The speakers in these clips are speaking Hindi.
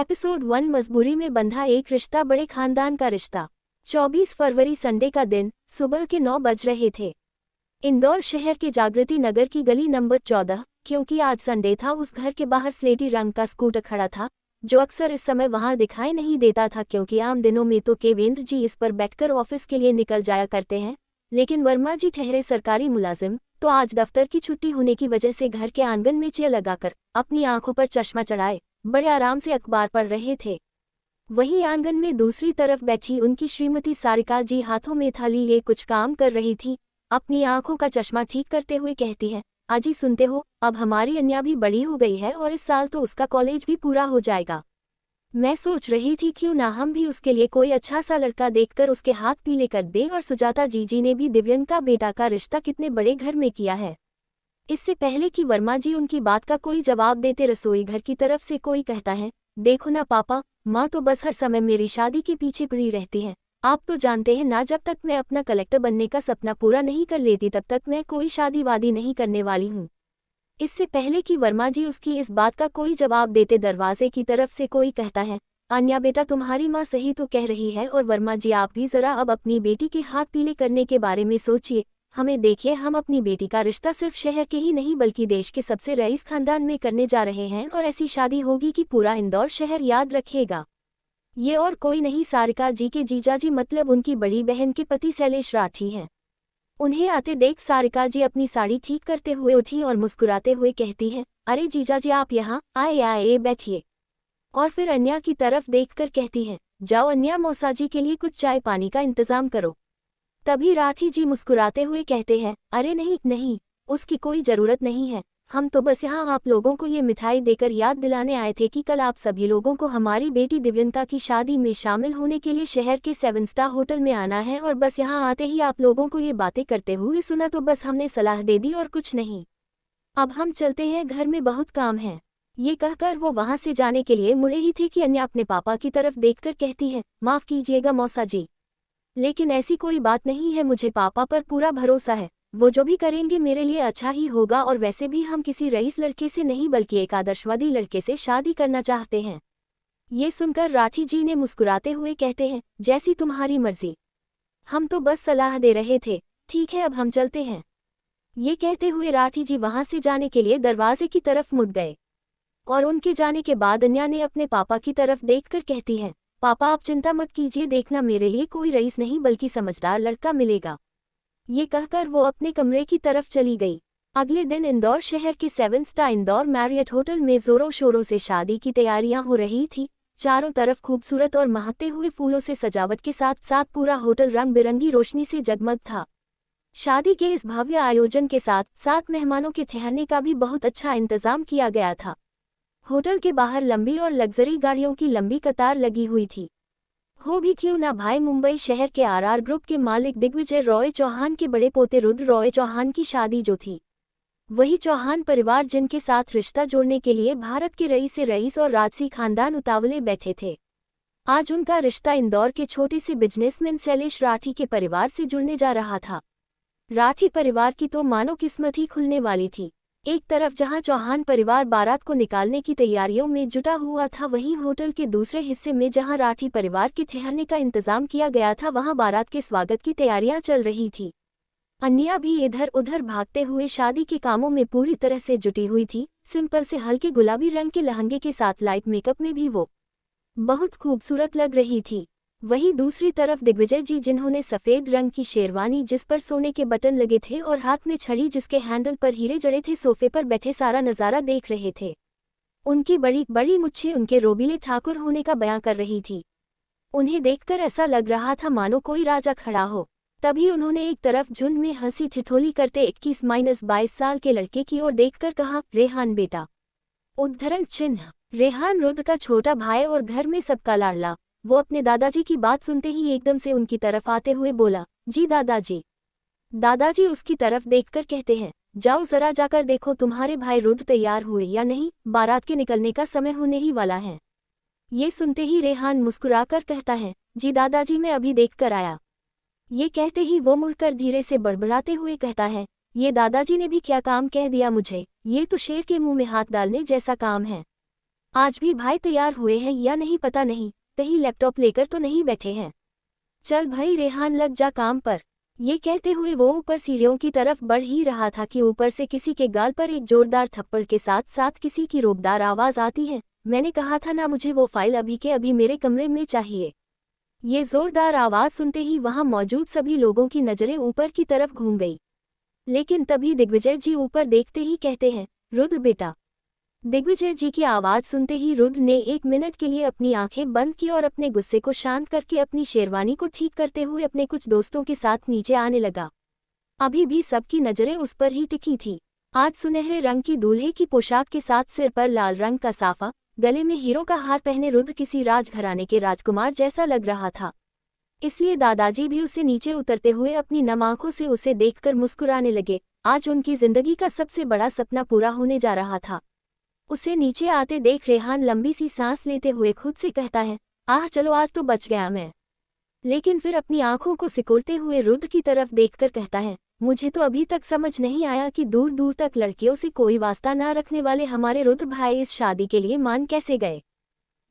एपिसोड 1 मजबूरी में बंधा एक रिश्ता, बड़े खानदान का रिश्ता। 24 फरवरी संडे का दिन, सुबह के 9 बज रहे थे। इंदौर शहर के जागृति नगर की गली नंबर 14, क्योंकि आज संडे था, उस घर के बाहर स्लेटी रंग का स्कूटर खड़ा था, जो अक्सर इस समय वहां दिखाई नहीं देता था, क्योंकि आम दिनों में तो केवेंद्र जी इस पर बैठकर ऑफिस के लिए निकल जाया करते हैं। लेकिन वर्मा जी ठहरे सरकारी मुलाजिम, तो आज दफ्तर की छुट्टी होने की वजह से घर के आंगन में चेयर लगाकर अपनी आंखों पर चश्मा चढ़ाए बड़े आराम से अखबार पढ़ रहे थे। वहीं आंगन में दूसरी तरफ बैठी उनकी श्रीमती सारिका जी हाथों में थाली लिए कुछ काम कर रही थी। अपनी आंखों का चश्मा ठीक करते हुए कहती है, आजी सुनते हो, अब हमारी अन्या भी बड़ी हो गई है और इस साल तो उसका कॉलेज भी पूरा हो जाएगा। मैं सोच रही थी क्यों ना हम भी उसके लिए कोई अच्छा सा लड़का देखकर उसके हाथ पीले कर दें। और सुजाता जी ने भी दिव्यंका बेटा का रिश्ता कितने बड़े घर में किया है। इससे पहले कि वर्मा जी उनकी बात का कोई जवाब देते, रसोई घर की तरफ से कोई कहता है, देखो ना पापा, माँ तो बस हर समय मेरी शादी के पीछे पड़ी रहती है। आप तो जानते हैं ना, जब तक मैं अपना कलेक्टर बनने का सपना पूरा नहीं कर लेती तब तक मैं कोई शादी वादी नहीं करने वाली हूँ। इससे पहले कि वर्मा जी उसकी इस बात का कोई जवाब देते, दरवाजे की तरफ से कोई कहता है, अन्या बेटा तुम्हारी माँ सही तो कह रही है, और वर्मा जी आप भी जरा अब अपनी बेटी के हाथ पीले करने के बारे में सोचिए। हमें देखिए, हम अपनी बेटी का रिश्ता सिर्फ शहर के ही नहीं बल्कि देश के सबसे रईस खानदान में करने जा रहे हैं, और ऐसी शादी होगी कि पूरा इंदौर शहर याद रखेगा। ये और कोई नहीं, सारिका जी के जीजाजी मतलब उनकी बड़ी बहन के पति शैलेश राठी हैं। उन्हें आते देख सारिका जी अपनी साड़ी ठीक करते हुए उठी और मुस्कुराते हुए कहती है, अरे जीजाजी आप यहाँ आए आए बैठिए। और फिर अन्या की तरफ देखकर कहती है, जाओ अन्या मौसा जी के लिए कुछ चाय पानी का इंतजाम करो। तभी राठी जी मुस्कुराते हुए कहते हैं, अरे नहीं नहीं, उसकी कोई ज़रूरत नहीं है, हम तो बस यहाँ आप लोगों को ये मिठाई देकर याद दिलाने आए थे कि कल आप सभी लोगों को हमारी बेटी दिव्यंका की शादी में शामिल होने के लिए शहर के 7 स्टार होटल में आना है, और बस यहाँ आते ही आप लोगों को ये बातें करते हुए सुना तो बस हमने सलाह दे दी और कुछ नहीं। अब हम चलते हैं, घर में बहुत काम है। ये कहकर वो वहाँ से जाने के लिए मुड़े ही थे कि अन्या अपने पापा की तरफ देखकर कहती है, माफ़ कीजिएगा मौसा जी, लेकिन ऐसी कोई बात नहीं है, मुझे पापा पर पूरा भरोसा है, वो जो भी करेंगे मेरे लिए अच्छा ही होगा, और वैसे भी हम किसी रईस लड़के से नहीं बल्कि एक आदर्शवादी लड़के से शादी करना चाहते हैं। ये सुनकर राठी जी ने मुस्कुराते हुए कहते हैं, जैसी तुम्हारी मर्जी, हम तो बस सलाह दे रहे थे, ठीक है अब हम चलते हैं। ये कहते हुए राठी जी वहां से जाने के लिए दरवाजे की तरफ मुड़ गए, और उनके जाने के बाद अन्या ने अपने पापा की तरफ देखकर कहती है, पापा आप चिंता मत कीजिए, देखना मेरे लिए कोई रईस नहीं बल्कि समझदार लड़का मिलेगा। ये कहकर वो अपने कमरे की तरफ चली गई। अगले दिन इंदौर शहर के 7 स्टार इंदौर मैरियट होटल में जोरों शोरों से शादी की तैयारियां हो रही थी। चारों तरफ खूबसूरत और महकते हुए फूलों से सजावट के साथ साथ पूरा होटल रंग बिरंगी रोशनी से जगमग था। शादी के इस भव्य आयोजन के साथ साथ मेहमानों के ठहरने का भी बहुत अच्छा इंतजाम किया गया था। होटल के बाहर लंबी और लग्जरी गाड़ियों की लंबी कतार लगी हुई थी। हो भी क्यों ना भाई, मुंबई शहर के आरआर ग्रुप के मालिक दिग्विजय रॉय चौहान के बड़े पोते रुद्र रॉय चौहान की शादी जो थी, वही चौहान परिवार जिनके साथ रिश्ता जोड़ने के लिए भारत के रईस से रईस और राजसी खानदान उतावले बैठे थे। आज उनका रिश्ता इंदौर के छोटे से बिजनेसमैन शैलेश राठी के परिवार से जुड़ने जा रहा था। राठी परिवार की तो मानो किस्मत ही खुलने वाली थी। एक तरफ जहां चौहान परिवार बारात को निकालने की तैयारियों में जुटा हुआ था, वहीं होटल के दूसरे हिस्से में जहां राठी परिवार के ठहरने का इंतजाम किया गया था, वहां बारात के स्वागत की तैयारियां चल रही थी। अन्या भी इधर उधर भागते हुए शादी के कामों में पूरी तरह से जुटी हुई थी। सिंपल से हल्के गुलाबी रंग के लहंगे के साथ लाइट मेकअप में भी वो बहुत खूबसूरत लग रही थी। वहीं दूसरी तरफ दिग्विजय जी, जिन्होंने सफ़ेद रंग की शेरवानी जिस पर सोने के बटन लगे थे और हाथ में छड़ी जिसके हैंडल पर हीरे जड़े थे, सोफे पर बैठे सारा नज़ारा देख रहे थे। उनकी बड़ी बड़ी मुच्छें उनके रोबीले ठाकुर होने का बयां कर रही थी। उन्हें देखकर ऐसा लग रहा था मानो कोई राजा खड़ा हो। तभी उन्होंने एक तरफ झुंड में हंसी ठिठोली करते 21-22 साल के लड़के की ओर देखकर कहा, रेहान बेटा। उद्धरण चिन्ह। रेहान रुद्र का छोटा भाई और घर में सबका लाडला। वो अपने दादाजी की बात सुनते ही एकदम से उनकी तरफ आते हुए बोला, जी दादाजी। दादाजी उसकी तरफ देखकर कहते हैं, जाओ जरा जाकर देखो तुम्हारे भाई रुद्र तैयार हुए या नहीं, बारात के निकलने का समय होने ही वाला है। ये सुनते ही रेहान मुस्कुराकर कहता है, जी दादाजी मैं अभी देख कर आया। ये कहते ही वो मुड़कर धीरे से बड़बड़ाते हुए कहता है, ये दादाजी ने भी क्या काम कह दिया मुझे, ये तो शेर के मुंह में हाथ डालने जैसा काम है। आज भी भाई तैयार हुए हैं या नहीं पता नहीं, कहीं लैपटॉप लेकर तो नहीं बैठे हैं। चल भाई रेहान लग जा काम पर। ये कहते हुए वो ऊपर सीढ़ियों की तरफ बढ़ ही रहा था कि ऊपर से किसी के गाल पर एक जोरदार थप्पड़ के साथ साथ किसी की रोबदार आवाज आती है, मैंने कहा था ना मुझे वो फाइल अभी के अभी मेरे कमरे में चाहिए। ये जोरदार आवाज सुनते ही वहां मौजूद सभी लोगों की नजरें ऊपर की तरफ घूम गई। लेकिन तभी दिग्विजय जी ऊपर देखते ही कहते हैं, रुद्र बेटा। दिग्विजय जी की आवाज सुनते ही रुद्र ने 1 मिनट के लिए अपनी आंखें बंद की और अपने गुस्से को शांत करके अपनी शेरवानी को ठीक करते हुए अपने कुछ दोस्तों के साथ नीचे आने लगा। अभी भी सबकी नजरें उस पर ही टिकी थी। आज सुनहरे रंग की दूल्हे की पोशाक के साथ सिर पर लाल रंग का साफा, गले में हीरो का हार पहने रुद्र किसी राजघराने के राजकुमार जैसा लग रहा था। इसलिए दादाजी भी उसे नीचे उतरते हुए अपनी नम आंखों से उसे देखकर मुस्कुराने लगे। आज उनकी जिंदगी का सबसे बड़ा सपना पूरा होने जा रहा था। उसे नीचे आते देख रेहान लंबी सी सांस लेते हुए खुद से कहता है, आह चलो आज तो बच गया मैं। लेकिन फिर अपनी आंखों को सिकुड़ते हुए रुद्र की तरफ देखकर कहता है, मुझे तो अभी तक समझ नहीं आया कि दूर दूर तक लड़कियों से कोई वास्ता ना रखने वाले हमारे रुद्र भाई इस शादी के लिए मान कैसे गए।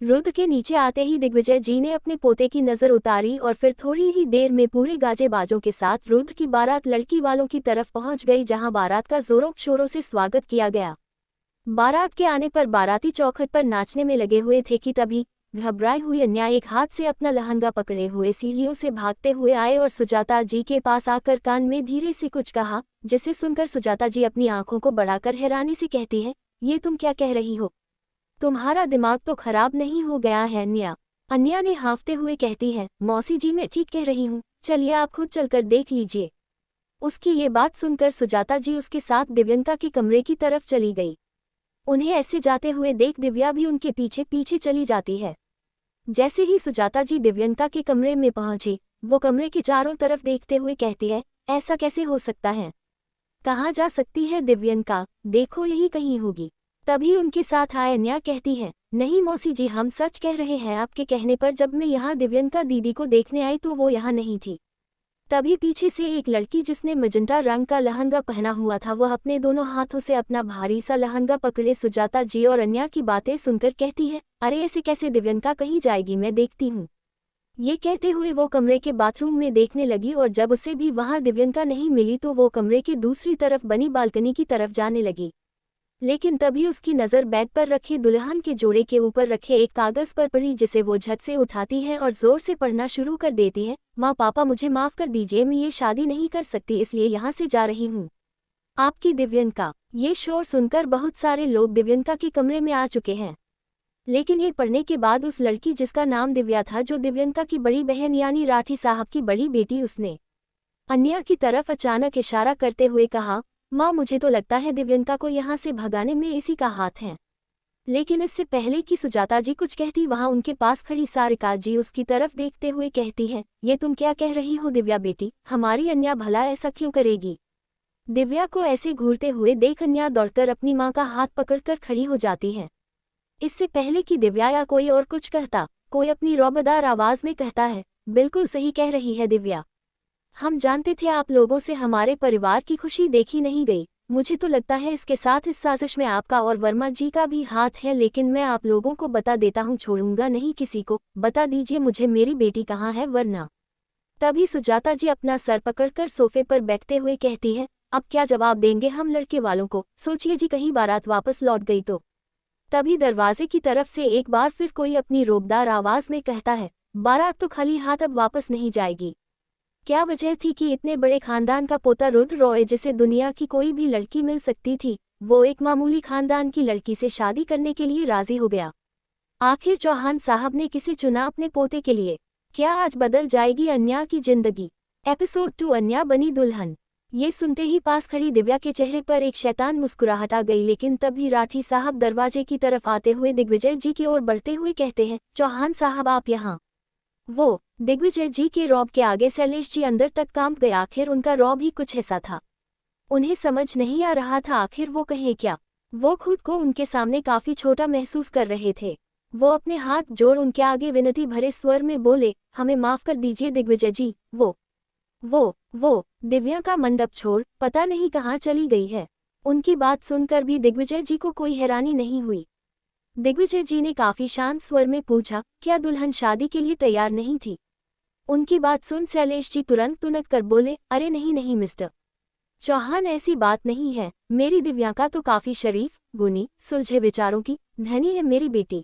रुद्र के नीचे आते ही दिग्विजय जी ने अपने पोते की नजर उतारी और फिर थोड़ी ही देर में पूरे गाजे बाजों के साथ रुद्र की बारात लड़की वालों की तरफ पहुंच गई, जहां बारात का जोरों शोरों से स्वागत किया गया। बारात के आने पर बाराती चौखट पर नाचने में लगे हुए थे कि तभी घबराई हुई अन्या एक हाथ से अपना लहंगा पकड़े हुए सीढ़ियों से भागते हुए आए और सुजाता जी के पास आकर कान में धीरे से कुछ कहा, जिसे सुनकर सुजाता जी अपनी आंखों को बढ़ाकर हैरानी से कहती है, ये तुम क्या कह रही हो? तुम्हारा दिमाग तो खराब नहीं हो गया है अन्या? अन्या ने हाँफते हुए कहती है, मौसी जी मैं ठीक कह रही हूँ, चलिए आप खुद चलकर देख लीजिए। उसकी ये बात सुनकर सुजाता जी उसके साथ दिव्यंका के कमरे की तरफ चली गई। उन्हें ऐसे जाते हुए देख दिव्या भी उनके पीछे पीछे चली जाती है। जैसे ही सुजाता जी दिव्यंका के कमरे में पहुंची, वो कमरे के चारों तरफ देखते हुए कहती है, ऐसा कैसे हो सकता है? कहाँ जा सकती है दिव्यंका? देखो यही कहीं होगी। तभी उनके साथ आए अन्या कहती है, नहीं मौसी जी हम सच कह रहे हैं, आपके कहने पर जब मैं यहाँ दिव्यंका दीदी को देखने आई तो वो यहाँ नहीं थी। तभी पीछे से एक लड़की जिसने मजंटा रंग का लहंगा पहना हुआ था, वह अपने दोनों हाथों से अपना भारी सा लहंगा पकड़े सुजाता जी और अन्या की बातें सुनकर कहती है, अरे ऐसे कैसे दिव्यंका कहीं जाएगी, मैं देखती हूँ। ये कहते हुए वो कमरे के बाथरूम में देखने लगी और जब उसे भी वहां दिव्यंका नहीं मिली तो वो कमरे के दूसरी तरफ बनी बालकनी की तरफ जाने लगी। लेकिन तभी उसकी नज़र बेड पर रखे दुल्हन के जोड़े के ऊपर रखे एक कागज पर पड़ी, जिसे वो झट से उठाती है और जोर से पढ़ना शुरू कर देती है। माँ पापा मुझे माफ़ कर दीजिए, मैं ये शादी नहीं कर सकती, इसलिए यहाँ से जा रही हूँ। आपकी दिव्यंका। ये शोर सुनकर बहुत सारे लोग दिव्यंका के कमरे में आ चुके हैं। लेकिन ये पढ़ने के बाद उस लड़की जिसका नाम दिव्या था, जो दिव्यंका की बड़ी बहन यानी राठी साहब की बड़ी बेटी, उसने अन्या की तरफ अचानक इशारा करते हुए कहा, माँ मुझे तो लगता है दिव्यंका को यहाँ से भगाने में इसी का हाथ है। लेकिन इससे पहले कि सुजाता जी कुछ कहती, वहाँ उनके पास खड़ी सारिका जी उसकी तरफ देखते हुए कहती है, ये तुम क्या कह रही हो दिव्या बेटी, हमारी अन्या भला ऐसा क्यों करेगी? दिव्या को ऐसे घूरते हुए देख अन्या दौड़कर अपनी माँ का हाथ पकड़कर खड़ी हो जाती है। इससे पहले कि दिव्या या कोई और कुछ कहता, कोई अपनी रौबदार आवाज में कहता है, बिल्कुल सही कह रही है दिव्या। हम जानते थे आप लोगों से हमारे परिवार की खुशी देखी नहीं गई। मुझे तो लगता है इसके साथ इस साजिश में आपका और वर्मा जी का भी हाथ है, लेकिन मैं आप लोगों को बता देता हूँ, छोड़ूंगा नहीं किसी को। बता दीजिए मुझे मेरी बेटी कहाँ है वरना। तभी सुजाता जी अपना सर पकड़कर सोफे पर बैठते हुए कहती है, अब क्या जवाब देंगे हम लड़के वालों को? सोचिए जी, कहीं बारात वापस लौट गई तो। तभी दरवाजे की तरफ से एक बार फिर कोई अपनी रोबदार आवाज में कहता है, बारात तो खाली हाथ अब वापस नहीं जाएगी। क्या वजह थी कि इतने बड़े खानदान का पोता रुद्र रॉय, जिसे दुनिया की कोई भी लड़की मिल सकती थी, वो एक मामूली खानदान की लड़की से शादी करने के लिए राजी हो गया? आखिर चौहान साहब ने किसे चुना अपने पोते के लिए? क्या आज बदल जाएगी अन्या की जिंदगी? एपिसोड 2, अन्या बनी दुल्हन। ये सुनते ही पास खड़ी दिव्या के चेहरे पर एक शैतान मुस्कुराहट आ गई। लेकिन तभी राठी साहब दरवाजे की तरफ आते हुए दिग्विजय जी की ओर बढ़ते हुए कहते हैं, चौहान साहब आप यहाँ। वो दिग्विजय जी के रौब के आगे शैलेश जी अंदर तक कांप गए। आखिर उनका रौब ही कुछ ऐसा था, उन्हें समझ नहीं आ रहा था आखिर वो कहे क्या। वो खुद को उनके सामने काफी छोटा महसूस कर रहे थे। वो अपने हाथ जोड़ उनके आगे विनती भरे स्वर में बोले, हमें माफ कर दीजिए दिग्विजय जी। वो दिव्या का मंडप छोड़ पता नहीं कहाँ चली गई है। उनकी बात सुनकर भी दिग्विजय जी को कोई हैरानी नहीं हुई। दिग्विजय जी ने काफी शांत स्वर में पूछा, क्या दुल्हन शादी के लिए तैयार नहीं थी? उनकी बात सुन शैलेश जी तुरंत तुनक कर बोले, अरे नहीं नहीं मिस्टर चौहान, ऐसी बात नहीं है। मेरी दिव्यांका तो काफी शरीफ, गुणी, सुलझे विचारों की धनी है मेरी बेटी।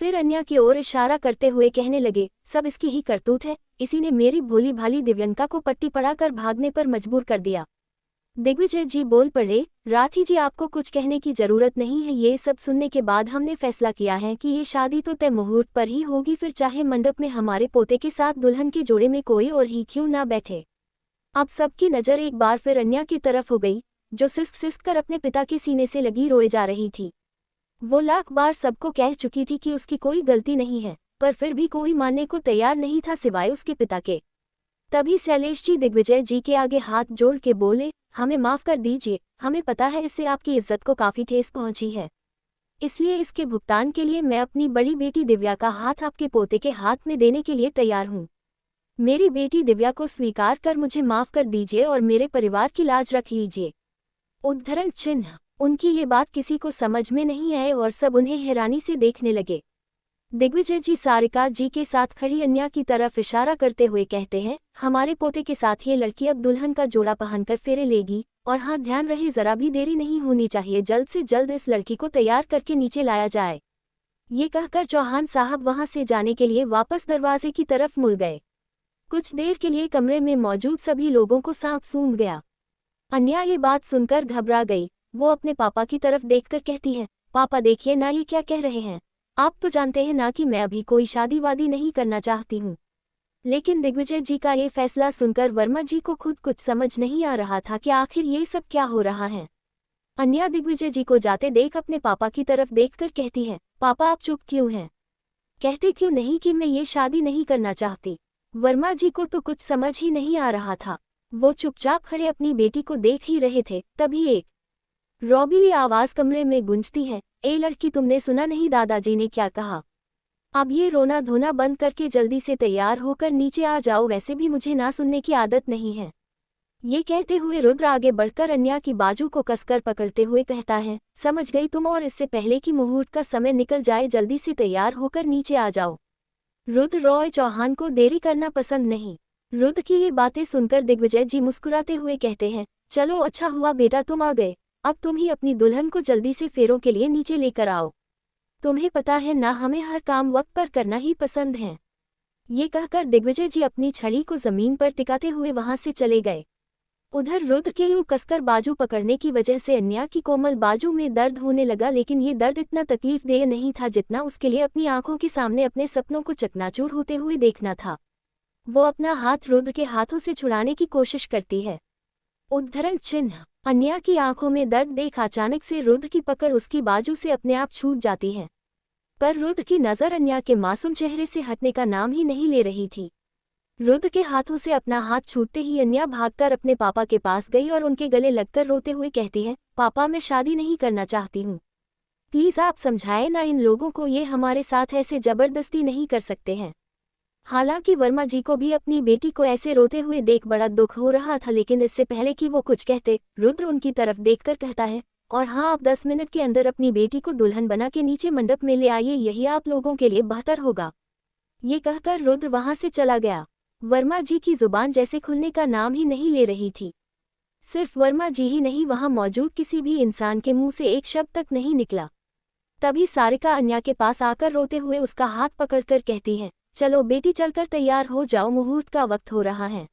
फिर अन्या की ओर इशारा करते हुए कहने लगे, सब इसकी ही करतूत है, इसी ने मेरी भोली भाली दिव्यंका को पट्टी पड़ाकर भागने पर मजबूर कर दिया। दिग्विजय जी बोल पड़े, राठी जी आपको कुछ कहने की जरूरत नहीं है। ये सब सुनने के बाद हमने फैसला किया है कि ये शादी तो तय मुहूर्त पर ही होगी, फिर चाहे मंडप में हमारे पोते के साथ दुल्हन के जोड़े में कोई और ही क्यों ना बैठे। अब सबकी नज़र एक बार फिर अन्या की तरफ हो गई, जो सिसक सिसक कर अपने पिता के सीने से लगी रोए जा रही थी। वो लाख बार सबको कह चुकी थी कि उसकी कोई गलती नहीं है, पर फिर भी कोई मानने को तैयार नहीं था सिवाय उसके पिता के। तभी शैलेश जी दिग्विजय जी के आगे हाथ जोड़ के बोले, हमें माफ कर दीजिए, हमें पता है इससे आपकी इज्जत को काफी ठेस पहुंची है, इसलिए इसके भुगतान के लिए मैं अपनी बड़ी बेटी दिव्या का हाथ आपके पोते के हाथ में देने के लिए तैयार हूँ। मेरी बेटी दिव्या को स्वीकार कर मुझे माफ कर दीजिए और मेरे परिवार की लाज रख लीजिए। उद्धरण चिन्ह। उनकी ये बात किसी को समझ में नहीं आए और सब उन्हें हैरानी से देखने लगे। दिग्विजय जी सारिका जी के साथ खड़ी अन्या की तरफ इशारा करते हुए कहते हैं, हमारे पोते के साथ ये लड़की अब दुल्हन का जोड़ा पहनकर फेरे लेगी, और हाँ ध्यान रहे जरा भी देरी नहीं होनी चाहिए, जल्द से जल्द इस लड़की को तैयार करके नीचे लाया जाए। ये कहकर चौहान साहब वहां से जाने के लिए वापस दरवाजे की तरफ मुड़ गए। कुछ देर के लिए कमरे में मौजूद सभी लोगों को सांप सूंघ गया। अन्या ये बात सुनकर घबरा गई। वो अपने पापा की तरफ देखकर कहती है, पापा देखिए ना ये क्या कह रहे हैं, आप तो जानते हैं ना कि मैं अभी कोई शादी वादी नहीं करना चाहती हूँ। लेकिन दिग्विजय जी का ये फैसला सुनकर वर्मा जी को खुद कुछ समझ नहीं आ रहा था कि आखिर ये सब क्या हो रहा है। अन्या दिग्विजय जी को जाते देख अपने पापा की तरफ देखकर कहती है, पापा आप चुप क्यों हैं? कहते क्यों नहीं कि मैं ये शादी नहीं करना चाहती? वर्मा जी को तो कुछ समझ ही नहीं आ रहा था। वो चुपचाप खड़े अपनी बेटी को देख ही रहे थे, तभी एक रौबीली आवाज कमरे में गूंजती है, ए लड़की तुमने सुना नहीं दादाजी ने क्या कहा? अब ये रोना धोना बंद करके जल्दी से तैयार होकर नीचे आ जाओ, वैसे भी मुझे ना सुनने की आदत नहीं है। ये कहते हुए रुद्र आगे बढ़कर अन्या की बाजू को कसकर पकड़ते हुए कहता है, समझ गई तुम, और इससे पहले कि मुहूर्त का समय निकल जाए जल्दी से तैयार होकर नीचे आ जाओ। रुद्र रॉय चौहान को देरी करना पसंद नहीं। रुद्र की ये बातें सुनकर दिग्विजय जी मुस्कुराते हुए कहते हैं, चलो अच्छा हुआ बेटा तुम आ गए, अब तुम ही अपनी दुल्हन को जल्दी से फेरों के लिए नीचे लेकर आओ। तुम्हें पता है ना हमें हर काम वक्त पर करना ही पसंद है। ये कहकर दिग्विजय जी अपनी छड़ी को जमीन पर टिकाते हुए वहां से चले गए। उधर रुद्र के यूं कसकर बाजू पकड़ने की वजह से अन्या की कोमल बाजू में दर्द होने लगा, लेकिन ये दर्द इतना तकलीफदेह नहीं था जितना उसके लिए अपनी आंखों के सामने अपने सपनों को चकनाचूर होते हुए देखना था। वो अपना हाथ रुद्र के हाथों से छुड़ाने की कोशिश करती है। उद्धरण चिन्ह। अन्या की आंखों में दर्द देख अचानक से रुद्र की पकड़ उसकी बाजू से अपने आप छूट जाती है, पर रुद्र की नज़र अन्या के मासूम चेहरे से हटने का नाम ही नहीं ले रही थी। रुद्र के हाथों से अपना हाथ छूटते ही अन्या भागकर अपने पापा के पास गई और उनके गले लगकर रोते हुए कहती है, पापा मैं शादी नहीं करना चाहती हूँ, प्लीज़ आप समझाएं ना इन लोगों को, ये हमारे साथ ऐसे जबरदस्ती नहीं कर सकते हैं। हालांकि वर्मा जी को भी अपनी बेटी को ऐसे रोते हुए देख बड़ा दुख हो रहा था, लेकिन इससे पहले कि वो कुछ कहते, रुद्र उनकी तरफ देखकर कहता है, और हाँ आप 10 मिनट के अंदर अपनी बेटी को दुल्हन बना के नीचे मंडप में ले आइए, यही आप लोगों के लिए बेहतर होगा। ये कहकर रुद्र वहां से चला गया। वर्मा जी की जुबान जैसे खुलने का नाम ही नहीं ले रही थी। सिर्फ वर्मा जी ही नहीं, वहां मौजूद किसी भी इंसान के मुंह से एक शब्द तक नहीं निकला। तभी सारिका अन्या के पास आकर रोते हुए उसका हाथ पकड़कर कहती है, चलो बेटी चलकर तैयार हो जाओ, मुहूर्त का वक्त हो रहा है।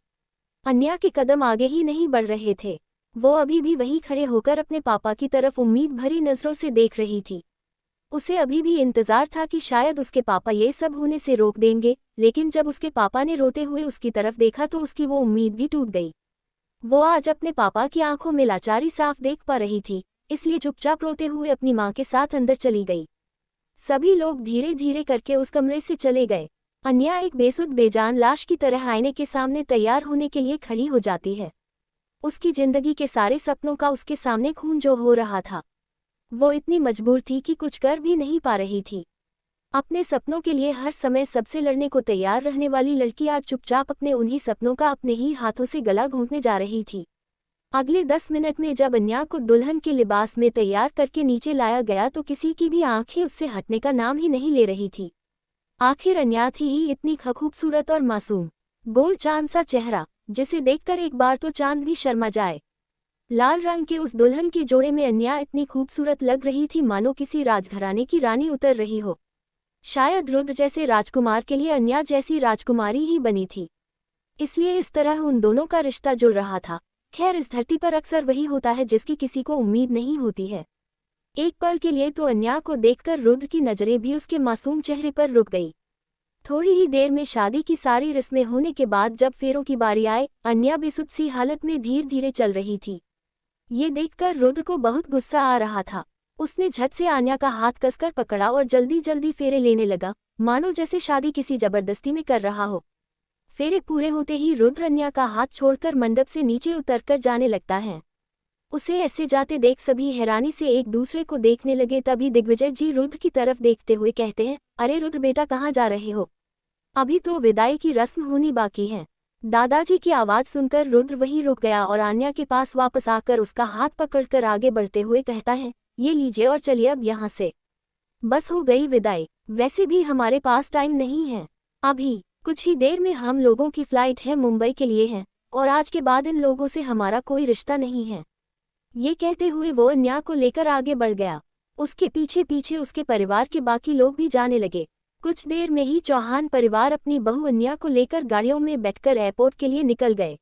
अन्या के कदम आगे ही नहीं बढ़ रहे थे। वो अभी भी वहीं खड़े होकर अपने पापा की तरफ उम्मीद भरी नजरों से देख रही थी। उसे अभी भी इंतजार था कि शायद उसके पापा ये सब होने से रोक देंगे, लेकिन जब उसके पापा ने रोते हुए उसकी तरफ देखा तो उसकी वो उम्मीद भी टूट गई। वो आज अपने पापा की आंखों में लाचारी साफ देख पा रही थी, इसलिए चुपचाप रोते हुए अपनी माँ के साथ अंदर चली गई। सभी लोग धीरे धीरे करके उस कमरे से चले गए। अन्या एक बेसुध बेजान लाश की तरह आईने के सामने तैयार होने के लिए खड़ी हो जाती है। उसकी जिंदगी के सारे सपनों का उसके सामने खून जो हो रहा था, वो इतनी मजबूर थी कि कुछ कर भी नहीं पा रही थी। अपने सपनों के लिए हर समय सबसे लड़ने को तैयार रहने वाली लड़की आज चुपचाप अपने उन्हीं सपनों का अपने ही हाथों से गला घोंटने जा रही थी। अगले 10 मिनट में जब अन्या को दुल्हन के लिबास में तैयार करके नीचे लाया गया तो किसी की भी आंखें उससे हटने का नाम ही नहीं ले रही थी। आखिर अन्या थी ही इतनी खूबसूरत और मासूम, गोल चांद सा चेहरा, जिसे देखकर एक बार तो चांद भी शर्मा जाए। लाल रंग के उस दुल्हन के जोड़े में अन्या इतनी खूबसूरत लग रही थी मानो किसी राजघराने की रानी उतर रही हो। शायद रुद्र जैसे राजकुमार के लिए अन्या जैसी राजकुमारी ही बनी थी, इसलिए इस तरह उन दोनों का रिश्ता जुड़ रहा था। खैर, इस धरती पर अक्सर वही होता है जिसकी किसी को उम्मीद नहीं होती है। एक पल के लिए तो अन्या को देखकर रुद्र की नजरें भी उसके मासूम चेहरे पर रुक गई। थोड़ी ही देर में शादी की सारी रस्में होने के बाद जब फेरों की बारी आए, अन्या बेसुध सी हालत में धीरे धीरे चल रही थी। ये देखकर रुद्र को बहुत गुस्सा आ रहा था। उसने झट से अन्या का हाथ कसकर पकड़ा और जल्दी जल्दी फेरे लेने लगा, मानो जैसे शादी किसी जबरदस्ती में कर रहा हो। फेरे पूरे होते ही रुद्र अन्या का हाथ छोड़कर मंडप से नीचे उतरकर जाने लगता है। उसे ऐसे जाते देख सभी हैरानी से एक दूसरे को देखने लगे। तभी दिग्विजय जी रुद्र की तरफ देखते हुए कहते हैं, अरे रुद्र बेटा, कहाँ जा रहे हो? अभी तो विदाई की रस्म होनी बाकी है। दादाजी की आवाज़ सुनकर रुद्र वहीं रुक गया और अन्या के पास वापस आकर उसका हाथ पकड़कर आगे बढ़ते हुए कहता है, ये लीजिए और चलिए अब यहाँ से। बस हो गई विदाई। वैसे भी हमारे पास टाइम नहीं है, अभी कुछ ही देर में हम लोगों की फ्लाइट है मुंबई के लिए है, और आज के बाद इन लोगों से हमारा कोई रिश्ता नहीं है। ये कहते हुए वो अन्या को लेकर आगे बढ़ गया। उसके पीछे पीछे उसके परिवार के बाकी लोग भी जाने लगे। कुछ देर में ही चौहान परिवार अपनी बहू अन्या को लेकर गाड़ियों में बैठकर एयरपोर्ट के लिए निकल गए।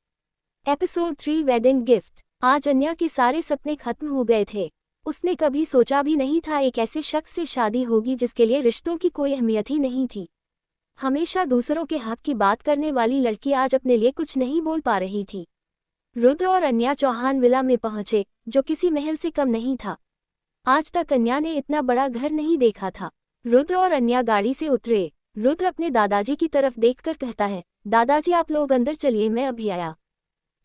Episode 3 wedding gift. आज अन्या के सारे सपने खत्म हो गए थे। उसने कभी सोचा भी नहीं था एक ऐसे शख्स से शादी होगी जिसके लिए रिश्तों की कोई अहमियत ही नहीं थी। हमेशा दूसरों के हक की बात करने वाली लड़की आज अपने लिए कुछ नहीं बोल पा रही थी। रुद्र और अन्या चौहान विला में पहुंचे, जो किसी महल से कम नहीं था। आज तक अन्या ने इतना बड़ा घर नहीं देखा था। रुद्र और अन्या गाड़ी से उतरे। रुद्र अपने दादाजी की तरफ देखकर कहता है, दादाजी आप लोग अंदर चलिए, मैं अभी आया।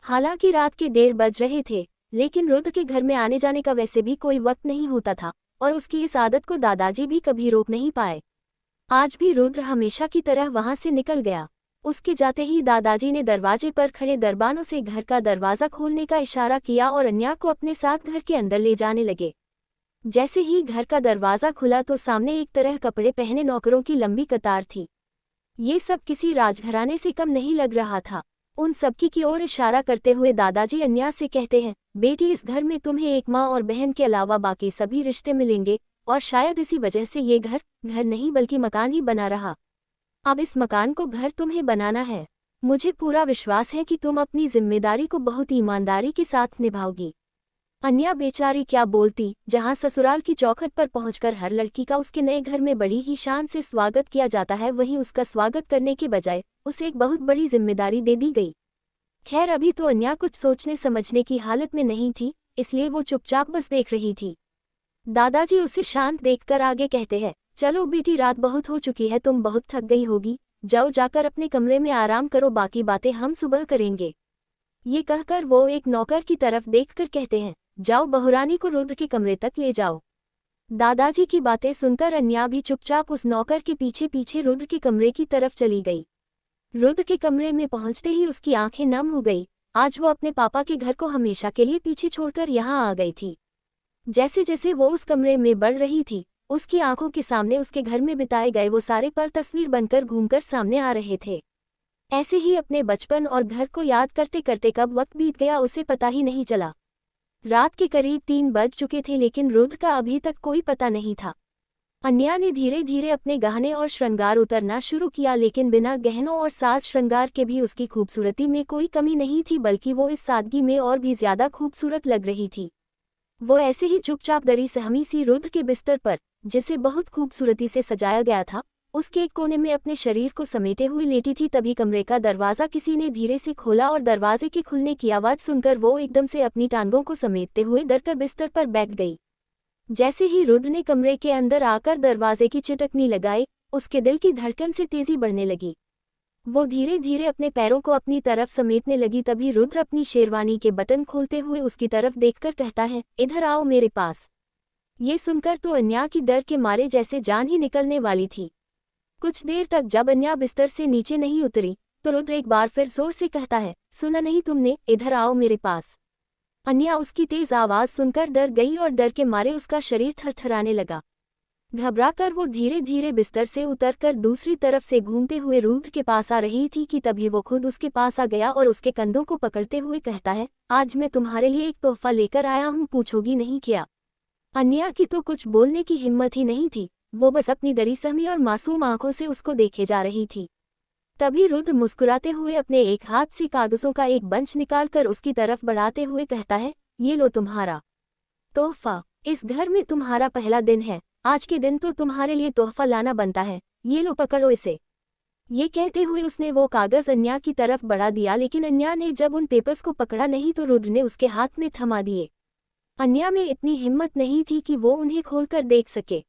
हालांकि रात के 1:30 बज रहे थे, लेकिन रुद्र के घर में आने जाने का वैसे भी कोई वक्त नहीं होता था और उसकी इस आदत को दादाजी भी कभी रोक नहीं पाए। आज भी रुद्र हमेशा की तरह वहां से निकल गया। उसके जाते ही दादाजी ने दरवाजे पर खड़े दरबानों से घर का दरवाजा खोलने का इशारा किया और अन्या को अपने साथ घर के अंदर ले जाने लगे। जैसे ही घर का दरवाजा खुला तो सामने एक तरह कपड़े पहने नौकरों की लंबी कतार थी। ये सब किसी राजघराने से कम नहीं लग रहा था। उन सबकी की ओर इशारा करते हुए दादाजी अन्या से कहते हैं, बेटी, इस घर में तुम्हें एक माँ और बहन के अलावा बाकी सभी रिश्ते मिलेंगे, और शायद इसी वजह से ये घर घर नहीं बल्कि मकान ही बना रहा। अब इस मकान को घर तुम्हें बनाना है। मुझे पूरा विश्वास है कि तुम अपनी जिम्मेदारी को बहुत ईमानदारी के साथ निभाओगी। अन्या बेचारी क्या बोलती, जहां ससुराल की चौखट पर पहुंचकर हर लड़की का उसके नए घर में बड़ी ही शान से स्वागत किया जाता है, वहीं उसका स्वागत करने के बजाय उसे एक बहुत बड़ी जिम्मेदारी दे दी गई। खैर, अभी तो अन्या कुछ सोचने समझने की हालत में नहीं थी, इसलिए वो चुपचाप बस देख रही थी। दादाजी उसे शांत देखकर आगे कहते हैं, चलो बेटी, रात बहुत हो चुकी है, तुम बहुत थक गई होगी, जाओ जाकर अपने कमरे में आराम करो, बाकी बातें हम सुबह करेंगे। ये कहकर वो एक नौकर की तरफ देखकर कहते हैं, जाओ बहुरानी को रुद्र के कमरे तक ले जाओ। दादाजी की बातें सुनकर अन्या भी चुपचाप उस नौकर के पीछे पीछे रुद्र के कमरे की तरफ चली गई। रुद्र के कमरे में पहुंचते ही उसकी आंखें नम हो गई। आज वो अपने पापा के घर को हमेशा के लिए पीछे छोड़कर यहाँ आ गई थी। जैसे जैसे वो उस कमरे में बढ़ रही थी, उसकी आंखों के सामने उसके घर में बिताए गए वो सारे पल तस्वीर बनकर घूमकर सामने आ रहे थे। ऐसे ही अपने बचपन और घर को याद करते करते कब वक्त बीत गया उसे पता ही नहीं चला। रात के करीब 3 बज चुके थे, लेकिन रुद्र का अभी तक कोई पता नहीं था। अन्या ने धीरे धीरे अपने गहने और श्रृंगार उतरना शुरू किया, लेकिन बिना गहनों और साज श्रृंगार के भी उसकी खूबसूरती में कोई कमी नहीं थी, बल्कि वो इस सादगी में और भी ज्यादा खूबसूरत लग रही थी। वो ऐसे ही चुपचाप दरी सहमी सी रुद्र के बिस्तर पर, जिसे बहुत खूबसूरती से सजाया गया था, उसके एक कोने में अपने शरीर को समेटे हुए लेटी थी। तभी कमरे का दरवाजा किसी ने धीरे से खोला और दरवाजे के खुलने की आवाज़ सुनकर वो एकदम से अपनी टांगों को समेटते हुए डरकर बिस्तर पर बैठ गई। जैसे ही रुद्र ने कमरे के अंदर आकर दरवाजे की चिटकनी लगाई, उसके दिल की धड़कन से तेजी बढ़ने लगी। वो धीरे धीरे अपने पैरों को अपनी तरफ समेटने लगी। तभी रुद्र अपनी शेरवानी के बटन खोलते हुए उसकी तरफ देखकर कहता है, इधर आओ मेरे पास। ये सुनकर तो अन्या की डर के मारे जैसे जान ही निकलने वाली थी। कुछ देर तक जब अन्या बिस्तर से नीचे नहीं उतरी, तो रुद्र एक बार फिर जोर से कहता है, सुना नहीं तुमने, इधर आओ मेरे पास। अन्या उसकी तेज आवाज सुनकर डर गई और डर के मारे उसका शरीर थरथराने लगा। घबराकर वो धीरे धीरे बिस्तर से उतरकर दूसरी तरफ से घूमते हुए रुद्र के पास आ रही थी कि तभी वो खुद उसके पास आ गया और उसके कंधों को पकड़ते हुए कहता है, आज मैं तुम्हारे लिए एक तोहफा लेकर आया हूँ, पूछोगी नहीं क्या? अन्या की तो कुछ बोलने की हिम्मत ही नहीं थी, वो बस अपनी डरी सहमी और मासूम आंखों से उसको देखे जा रही थी। तभी रुद्र मुस्कुराते हुए अपने एक हाथ से कागजों का एक बंच निकालकर उसकी तरफ बढ़ाते हुए कहता है, ये लो तुम्हारा तोहफा, इस घर में तुम्हारा पहला दिन है, आज के दिन तो तुम्हारे लिए तोहफा लाना बनता है, ये लो पकड़ो इसे। ये कहते हुए उसने वो कागज अन्या की तरफ बढ़ा दिया, लेकिन अन्या ने जब उन पेपर्स को पकड़ा नहीं तो रुद्र ने उसके हाथ में थमा दिए। अन्या में इतनी हिम्मत नहीं थी कि वो उन्हें खोलकर देख सके।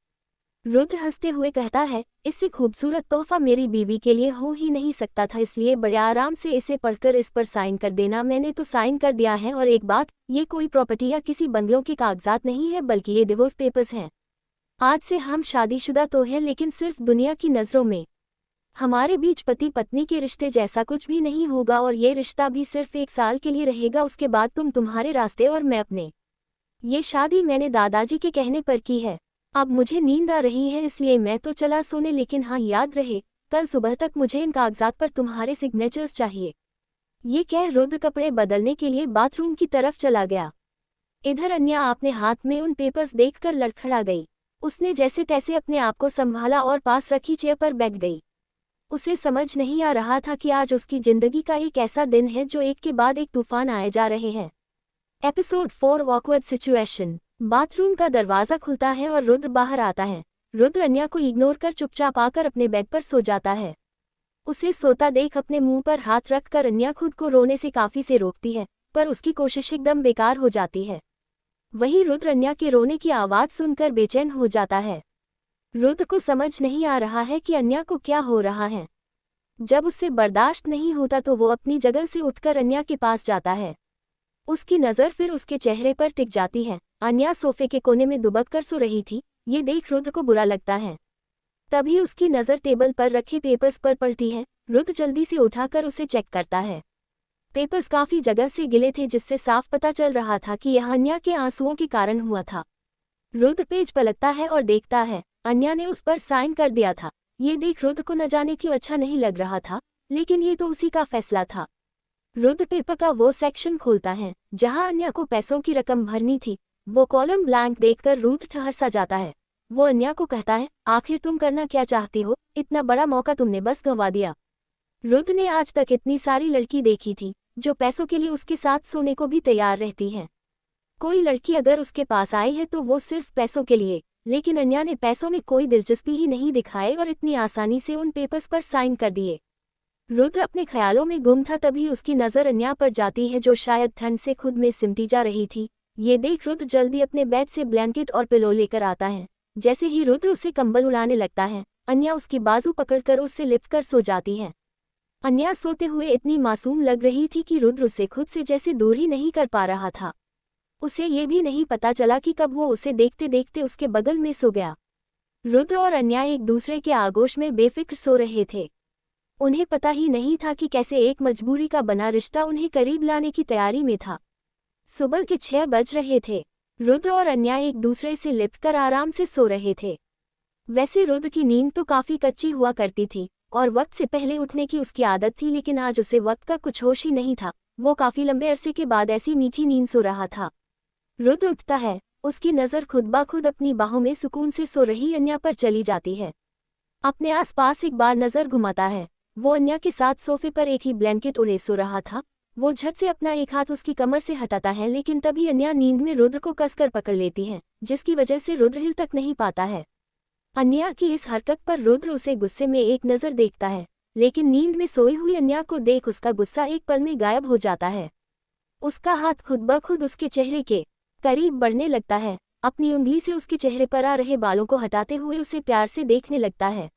रुद्र हंसते हुए कहता है, इससे खूबसूरत तोहफा मेरी बीवी के लिए हो ही नहीं सकता था, इसलिए बड़े आराम से इसे पढ़कर इस पर साइन कर देना। मैंने तो साइन कर दिया है, और एक बात, ये कोई प्रॉपर्टी या किसी बंगलों के कागजात नहीं है, बल्कि ये डिवोर्स पेपर्स हैं। आज से हम शादीशुदा तो हैं, लेकिन सिर्फ दुनिया की नज़रों में। हमारे बीच पति पत्नी के रिश्ते जैसा कुछ भी नहीं होगा, और ये रिश्ता भी सिर्फ 1 साल के लिए रहेगा, उसके बाद तुम तुम्हारे रास्ते और मैं अपने। ये शादी मैंने दादाजी के कहने पर की है। अब मुझे नींद आ रही है, इसलिए मैं तो चला सोने, लेकिन हाँ याद रहे, कल सुबह तक मुझे इन कागजात पर तुम्हारे सिग्नेचर्स चाहिए। ये कह रुद्र कपड़े बदलने के लिए बाथरूम की तरफ चला गया। इधर अन्या अपने हाथ में उन पेपर्स देखकर लड़खड़ा गई। उसने जैसे तैसे अपने आप को संभाला और पास रखी चेयर पर बैठ गई। उसे समझ नहीं आ रहा था कि आज उसकी जिंदगी का एक ऐसा दिन है जो एक के बाद एक तूफान आए जा रहे हैं। Episode 4 awkward situation. बाथरूम का दरवाजा खुलता है और रुद्र बाहर आता है। रुद्र अन्या को इग्नोर कर चुपचाप आकर अपने बेड पर सो जाता है। उसे सोता देख अपने मुंह पर हाथ रखकर अन्या खुद को रोने से काफी से रोकती है, पर उसकी कोशिश एकदम बेकार हो जाती है। वहीं रुद्र अन्या के रोने की आवाज सुनकर बेचैन हो जाता है। रुद्र को समझ नहीं आ रहा है कि अन्या को क्या हो रहा है। जब उससे बर्दाश्त नहीं होता तो वो अपनी जगह से उठकर अन्या के पास जाता है। उसकी नज़र फिर उसके चेहरे पर टिक जाती है। अन्या सोफे के कोने में दुबक कर सो रही थी। ये देख रुद्र को बुरा लगता है। तभी उसकी नज़र टेबल पर रखे पेपर्स पर पड़ती है। रुद्र जल्दी से उठाकर उसे चेक करता है। पेपर्स काफी जगह से गिले थे, जिससे साफ पता चल रहा था कि यह अन्या के आंसुओं के कारण हुआ था। रुद्र पेज पलटता है और देखता है, अन्या ने उस पर साइन कर दिया था। ये देख रुद्र को न जाने क्यों अच्छा नहीं लग रहा था, लेकिन ये तो उसी का फैसला था। रुद्र पेपर का वो सेक्शन खोलता है जहां अन्या को पैसों की रकम भरनी थी। वो कॉलम ब्लैंक देखकर रुद्र ठहर सा जाता है। वो अन्या को कहता है, आखिर तुम करना क्या चाहती हो? इतना बड़ा मौका तुमने बस गंवा दिया। रुद्र ने आज तक इतनी सारी लड़की देखी थी जो पैसों के लिए उसके साथ सोने को भी तैयार रहती हैं। कोई लड़की अगर उसके पास आई है तो वो सिर्फ पैसों के लिए, लेकिन अन्या ने पैसों में कोई दिलचस्पी ही नहीं दिखाई और इतनी आसानी से उन पेपर्स पर साइन कर दिए। रुद्र अपने ख्यालों में गुम था, तभी उसकी नज़र अन्या पर जाती है जो शायद ठंड से खुद में सिमटी जा रही थी। ये देख रुद्र जल्दी अपने बेड से ब्लैंकेट और पिलो लेकर आता है। जैसे ही रुद्र उसे कंबल उड़ाने लगता है, अन्या उसकी बाजू पकड़कर उससे लिपटकर सो जाती है। अन्या सोते हुए इतनी मासूम लग रही थी कि रुद्र उसे खुद से जैसे दूर ही नहीं कर पा रहा था। उसे ये भी नहीं पता चला कि कब वो उसे देखते देखते उसके बगल में सो गया। रुद्र और अन्या एक दूसरे के आगोश में बेफिक्र सो रहे थे। उन्हें पता ही नहीं था कि कैसे एक मजबूरी का बना रिश्ता उन्हें करीब लाने की तैयारी में था। सुबह के 6 बज रहे थे। रुद्र और अन्या एक दूसरे से लिपटकर आराम से सो रहे थे। वैसे रुद्र की नींद तो काफी कच्ची हुआ करती थी और वक्त से पहले उठने की उसकी आदत थी, लेकिन आज उसे वक्त का कुछ होश ही नहीं था। वो काफी लंबे अरसे के बाद ऐसी मीठी नींद सो रहा था। रुद्र उठता है, उसकी नज़र खुद ब खुद अपनी बाहों में सुकून से सो रही अन्या पर चली जाती है। अपने आसपास एक बार नज़र घुमाता है। वो अन्या के साथ सोफे पर एक ही ब्लैंकेट ओढ़े सो रहा था। वो झट से अपना एक हाथ उसकी कमर से हटाता है, लेकिन तभी अन्या नींद में रुद्र को कसकर पकड़ लेती है, जिसकी वजह से रुद्र हिल तक नहीं पाता है। अन्या की इस हरकत पर रुद्र उसे गुस्से में एक नज़र देखता है, लेकिन नींद में सोई हुई अन्या को देख उसका गुस्सा एक पल में गायब हो जाता है। उसका हाथ खुद ब खुद उसके चेहरे के करीब बढ़ने लगता है। अपनी उंगली से उसके चेहरे पर आ रहे बालों को हटाते हुए उसे प्यार से देखने लगता है।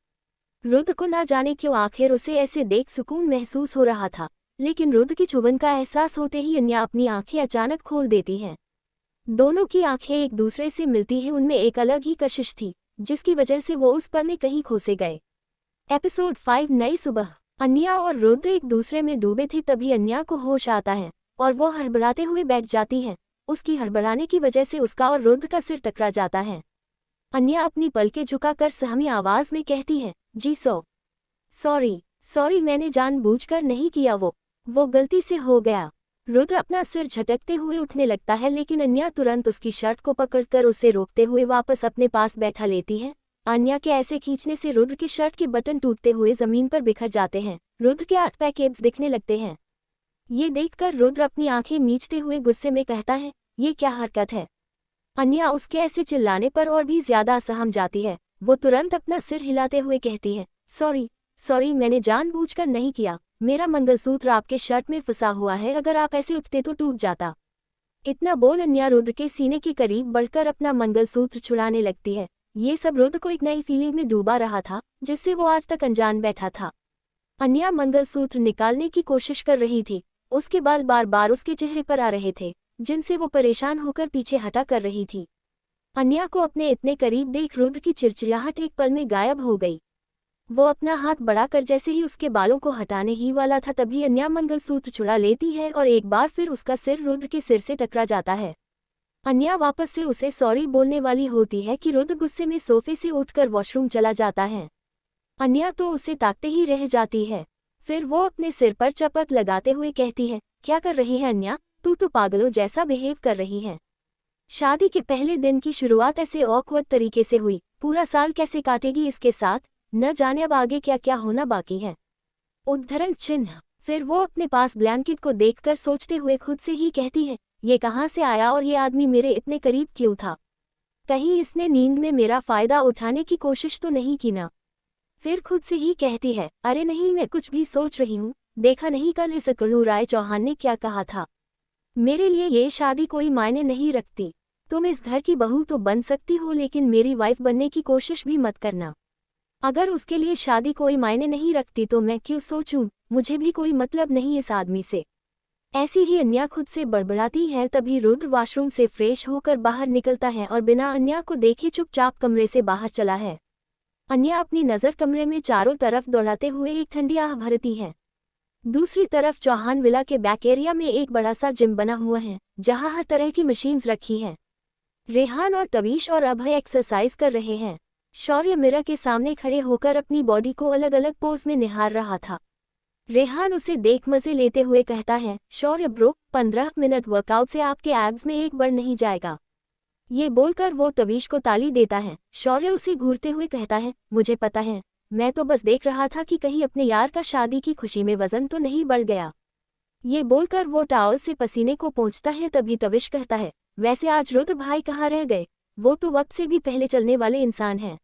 रुद्र को ना जाने क्यों आखिर उसे ऐसे देख सुकून महसूस हो रहा था, लेकिन रुद्र की चुभन का एहसास होते ही अन्या अपनी आंखें अचानक खोल देती है। दोनों की आंखें एक दूसरे से मिलती हैं। उनमें एक अलग ही कशिश थी, जिसकी वजह से वो उस पल में कहीं खोसे गए। एपिसोड 5 नई सुबह। अन्या और रुद्र एक दूसरे में डूबे थे, तभी अन्या को होश आता है और वो हड़बड़ाते हुए बैठ जाती है। उसकी हड़बड़ाने की वजह से उसका और रुद्र का सिर टकरा जाता है। अन्या अपनी पलकें झुकाकर सहमी आवाज में कहती है, जी सॉरी मैंने जानबूझकर नहीं किया, वो गलती से हो गया। रुद्र अपना सिर झटकते हुए उठने लगता है, लेकिन अन्या तुरंत उसकी शर्ट को पकड़कर उसे रोकते हुए वापस अपने पास बैठा लेती है। अन्या के ऐसे खींचने से रुद्र की शर्ट के बटन टूटते हुए जमीन पर बिखर जाते हैं। रुद्र के 8 पैक एब्स दिखने लगते हैं। ये देखकर रुद्र अपनी आंखें मीचते हुए गुस्से में कहता है, ये क्या हरकत है। अन्या उसके ऐसे चिल्लाने पर और भी ज्यादा सहम जाती है। वो तुरंत अपना सिर हिलाते हुए कहती है, सॉरी मैंने जानबूझकर नहीं किया, मेरा मंगलसूत्र आपके शर्ट में फंसा हुआ है, अगर आप ऐसे उठते तो टूट जाता। इतना बोल अन्या रुद्र के सीने के करीब बढ़कर अपना मंगलसूत्र छुड़ाने लगती है। ये सब रुद्र को एक नई फीलिंग में डूबा रहा था, जिससे वो आज तक अनजान बैठा था। अन्या मंगलसूत्र निकालने की कोशिश कर रही थी। उसके बाल बार बार उसके चेहरे पर आ रहे थे, जिनसे वो परेशान होकर पीछे हटा कर रही थी। अन्या को अपने इतने करीब देख रुद्र की चिड़चिड़ाहट एक पल में गायब हो गई। वो अपना हाथ बढ़ाकर जैसे ही उसके बालों को हटाने ही वाला था, तभी अन्या मंगलसूत्र छुड़ा लेती है और एक बार फिर उसका सिर रुद्र के सिर से टकरा जाता है। अन्या वापस से उसे सॉरी बोलने वाली होती है कि रुद्र गुस्से में सोफे से उठकर वॉशरूम चला जाता है। अन्या तो उसे ताकते ही रह जाती है। फिर वो अपने सिर पर चपत लगाते हुए कहती है, क्या कर रही है अन्या, तू तो पागलों जैसा बिहेव कर रही है। शादी के पहले दिन की शुरुआत ऐसे ऑकवर्ड तरीके से हुई, पूरा साल कैसे काटेगी इसके साथ, न जाने अब आगे क्या क्या होना बाकी है। उद्धरण चिन्ह। फिर वो अपने पास ब्लैंकेट को देखकर सोचते हुए खुद से ही कहती है, ये कहाँ से आया और ये आदमी मेरे इतने करीब क्यों था। कहीं इसने नींद में मेरा फायदा उठाने की कोशिश तो नहीं की ना। फिर खुद से ही कहती है, अरे नहीं मैं कुछ भी सोच रही हूँ, देखा नहीं कल इस अकड़ू राय चौहान ने क्या कहा था। मेरे लिए ये शादी कोई मायने नहीं रखती। तुम इस घर की बहू तो बन सकती हो, लेकिन मेरी वाइफ बनने की कोशिश भी मत करना। अगर उसके लिए शादी कोई मायने नहीं रखती तो मैं क्यों सोचूं, मुझे भी कोई मतलब नहीं इस आदमी से। ऐसी ही अन्या खुद से बड़बड़ाती है। तभी रुद्र वॉशरूम से फ्रेश होकर बाहर निकलता है और बिना अन्या को देखे चुपचाप कमरे से बाहर चला है। अन्या अपनी नज़र कमरे में चारों तरफ दौड़ाते हुए एक ठंडी आह भरती है। दूसरी तरफ चौहान विला के बैक एरिया में एक बड़ा सा जिम बना हुआ है, जहां हर तरह की मशीन्स रखी हैं। रेहान और तवीश और अभय एक्सरसाइज कर रहे हैं। शौर्य मिरर के सामने खड़े होकर अपनी बॉडी को अलग अलग पोज में निहार रहा था। रेहान उसे देख मजे लेते हुए कहता है, शौर्य ब्रो, 15 मिनट वर्कआउट से आपके एब्स में एक बढ़ नहीं जाएगा। ये बोलकर वो तवीश को ताली देता है। शौर्य उसे घूरते हुए कहता है, मुझे पता है, मैं तो बस देख रहा था कि कहीं अपने यार का शादी की खुशी में वजन तो नहीं बढ़ गया। ये बोलकर वो टॉवल से पसीने को पोंछता है। तभी तवीश कहता है, वैसे आज रुद्र भाई कहाँ रह गए, वो तो वक्त से भी पहले चलने वाले इंसान हैं।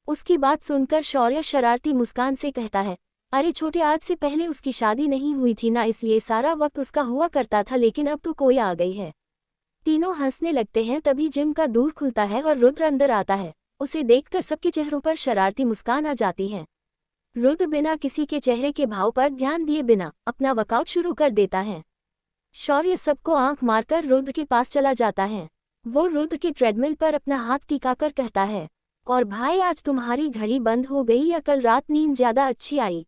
उसकी बात सुनकर शौर्य शरारती मुस्कान से कहता है, अरे छोटे, आज से पहले उसकी शादी नहीं हुई थी ना, इसलिए सारा वक्त उसका हुआ करता था, लेकिन अब तो कोई आ गई है। तीनों हंसने लगते हैं। तभी जिम का दूर खुलता है और रुद्र अंदर आता है। उसे देखकर सबके चेहरों पर शरारती मुस्कान आ जाती है। रुद्र बिना किसी के चेहरे के भाव पर ध्यान दिए बिना अपना वर्कआउट शुरू कर देता है। शौर्य सबको आंख मारकर रुद्र के पास चला जाता है। वो रुद्र के ट्रेडमिल पर अपना हाथ टिकाकर कहता है, और भाई आज तुम्हारी घड़ी बंद हो गई या कल रात नींद ज्यादा अच्छी आई।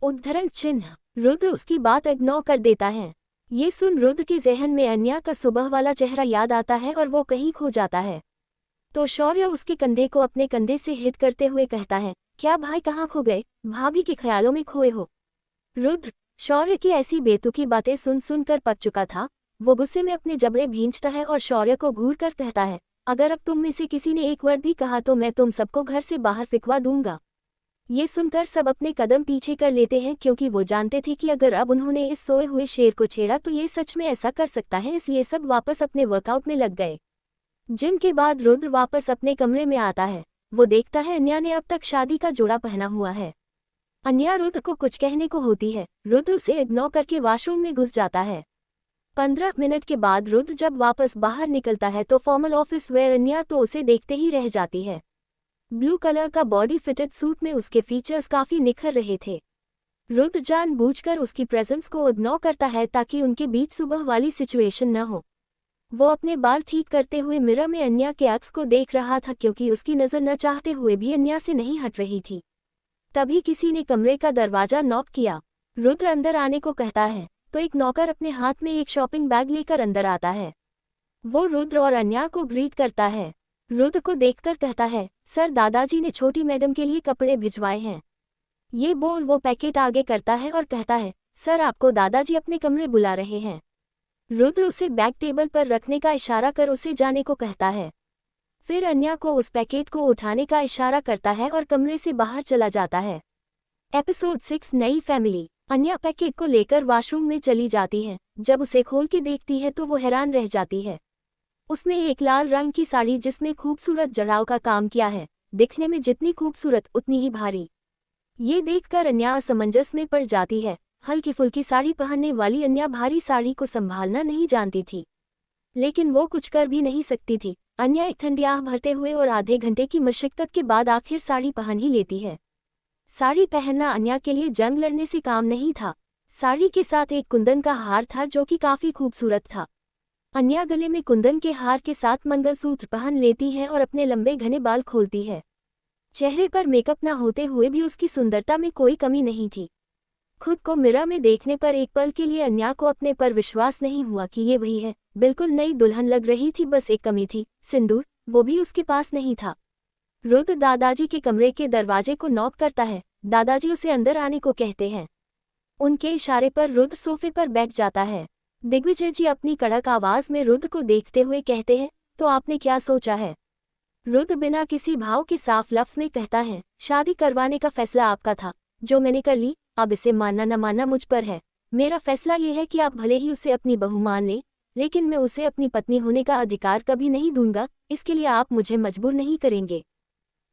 उद्धरण चिन्ह। रुद्र उसकी बात इग्नोर कर देता है। ये सुन रुद्र के जहन में अन्या का सुबह वाला चेहरा याद आता है और वो कहीं खो जाता है। तो शौर्य उसके कंधे को अपने कंधे से हिट करते हुए कहता है, क्या भाई कहाँ खो गए, भाभी के ख्यालों में खोए हो। रुद्र शौर्य की ऐसी बेतुकी बातें सुन सुनकर पक चुका था। वो गुस्से में अपने जबड़े भींचता है और शौर्य को घूर कर कहता है, अगर अब तुम में से किसी ने एक वर्ड भी कहा तो मैं तुम सबको घर से बाहर फिकवा दूंगा। ये सुनकर सब अपने कदम पीछे कर लेते हैं, क्योंकि वो जानते थे कि अगर अब उन्होंने इस सोए हुए शेर को छेड़ा तो ये सच में ऐसा कर सकता है, इसलिए सब वापस अपने वर्कआउट में लग गए। जिम के बाद रुद्र वापस अपने कमरे में आता है। वो देखता है अन्या ने अब तक शादी का जोड़ा पहना हुआ है। अन्या रुद्र को कुछ कहने को होती है। रुद्र उसे इग्नोर करके वॉशरूम में घुस जाता है। 15 मिनट के बाद रुद्र जब वापस बाहर निकलता है तो फॉर्मल ऑफिस वेयर अन्या तो उसे देखते ही रह जाती है। ब्लू कलर का बॉडी फिटेड सूट में उसके फीचर्स काफी निखर रहे थे। रुद्र जानबूझकर उसकी प्रेजेंस को इग्नोर करता है ताकि उनके बीच सुबह वाली सिचुएशन न हो। वो अपने बाल ठीक करते हुए मिरर में अन्या के अक्स को देख रहा था, क्योंकि उसकी नज़र न चाहते हुए भी अन्या से नहीं हट रही थी। तभी किसी ने कमरे का दरवाजा नॉक किया। रुद्र अंदर आने को कहता है तो एक नौकर अपने हाथ में एक शॉपिंग बैग लेकर अंदर आता है। वो रुद्र और अन्या को ग्रीट करता है। रुद्र को देखकर कहता है, सर दादाजी ने छोटी मैडम के लिए कपड़े भिजवाए हैं। ये बोल वो पैकेट आगे करता है और कहता है, सर आपको दादाजी अपने कमरे बुला रहे हैं। रुद्र उसे बैग टेबल पर रखने का इशारा कर उसे जाने को कहता है। फिर अन्या को उस पैकेट को उठाने का इशारा करता है और कमरे से बाहर चला जाता है। एपिसोड 6 नई फैमिली। अन्या पैकेट को लेकर वॉशरूम में चली जाती है। जब उसे खोल के देखती है तो वो हैरान रह जाती है। उसमें एक लाल रंग की साड़ी जिसमें खूबसूरत जड़ाव का काम किया है, दिखने में जितनी खूबसूरत उतनी ही भारी। ये देखकर अन्या असमंजस में पड़ जाती है। हल्की फुल्की साड़ी पहनने वाली अन्या भारी साड़ी को संभालना नहीं जानती थी, लेकिन वो कुछ कर भी नहीं सकती थी। अन्या एक ठंडी आह भरते हुए और आधे घंटे की मशक्कत के बाद आखिर साड़ी पहन ही लेती है। साड़ी पहनना अन्या के लिए जंग लड़ने से काम नहीं था। साड़ी के साथ एक कुंदन का हार था जो कि काफी खूबसूरत था। अन्या गले में कुंदन के हार के साथ मंगलसूत्र पहन लेती है और अपने लंबे घने बाल खोलती है। चेहरे पर मेकअप न होते हुए भी उसकी सुंदरता में कोई कमी नहीं थी। खुद को मिरर में देखने पर एक पल के लिए अन्या को अपने पर विश्वास नहीं हुआ कि ये वही है। बिल्कुल नई दुल्हन लग रही थी, बस एक कमी थी, सिंदूर, वो भी उसके पास नहीं था। रुद्र दादाजी के कमरे के दरवाजे को नॉक करता है। दादाजी उसे अंदर आने को कहते हैं। उनके इशारे पर रुद्र सोफे पर बैठ जाता है। दिग्विजय जी अपनी कड़क आवाज में रुद्र को देखते हुए कहते हैं, तो आपने क्या सोचा है? रुद्र बिना किसी भाव के साफ लफ्ज में कहता है, शादी करवाने का फैसला आपका था, जो मैंने कर ली, अब इसे मानना न मानना मुझ पर है। मेरा फैसला ये है कि आप भले ही उसे अपनी बहू मान लें, लेकिन मैं उसे अपनी पत्नी होने का अधिकार कभी नहीं दूंगा। इसके लिए आप मुझे मजबूर नहीं करेंगे।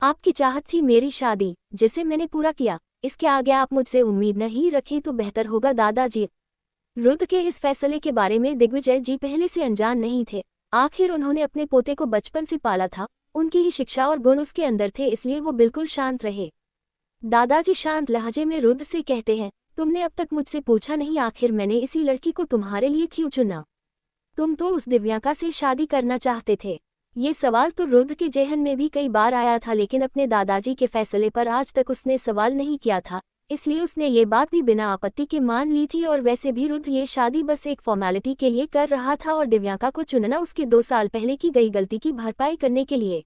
आपकी चाहत थी मेरी शादी, जिसे मैंने पूरा किया। इसके आगे आप मुझसे उम्मीद नहीं रखें तो बेहतर होगा दादाजी। रुद्र के इस फैसले के बारे में दिग्विजय जी पहले से अनजान नहीं थे। आखिर उन्होंने अपने पोते को बचपन से पाला था, उनकी ही शिक्षा और गुण उसके अंदर थे, इसलिए वो बिल्कुल शांत रहे। दादाजी शांत लहजे में रुद्र से कहते हैं, तुमने अब तक मुझसे पूछा नहीं आखिर मैंने इसी लड़की को तुम्हारे लिए क्यों चुना? तुम तो उस दिव्यांका से शादी करना चाहते थे। ये सवाल तो रुद्र के जेहन में भी कई बार आया था, लेकिन अपने दादाजी के फैसले पर आज तक उसने सवाल नहीं किया था, इसलिए उसने ये बात भी बिना आपत्ति के मान ली थी। और वैसे भी रुद्र ये शादी बस एक फॉर्मेलिटी के लिए कर रहा था और दिव्यांका को चुनना उसके 2 साल पहले की गई गलती की भरपाई करने के लिए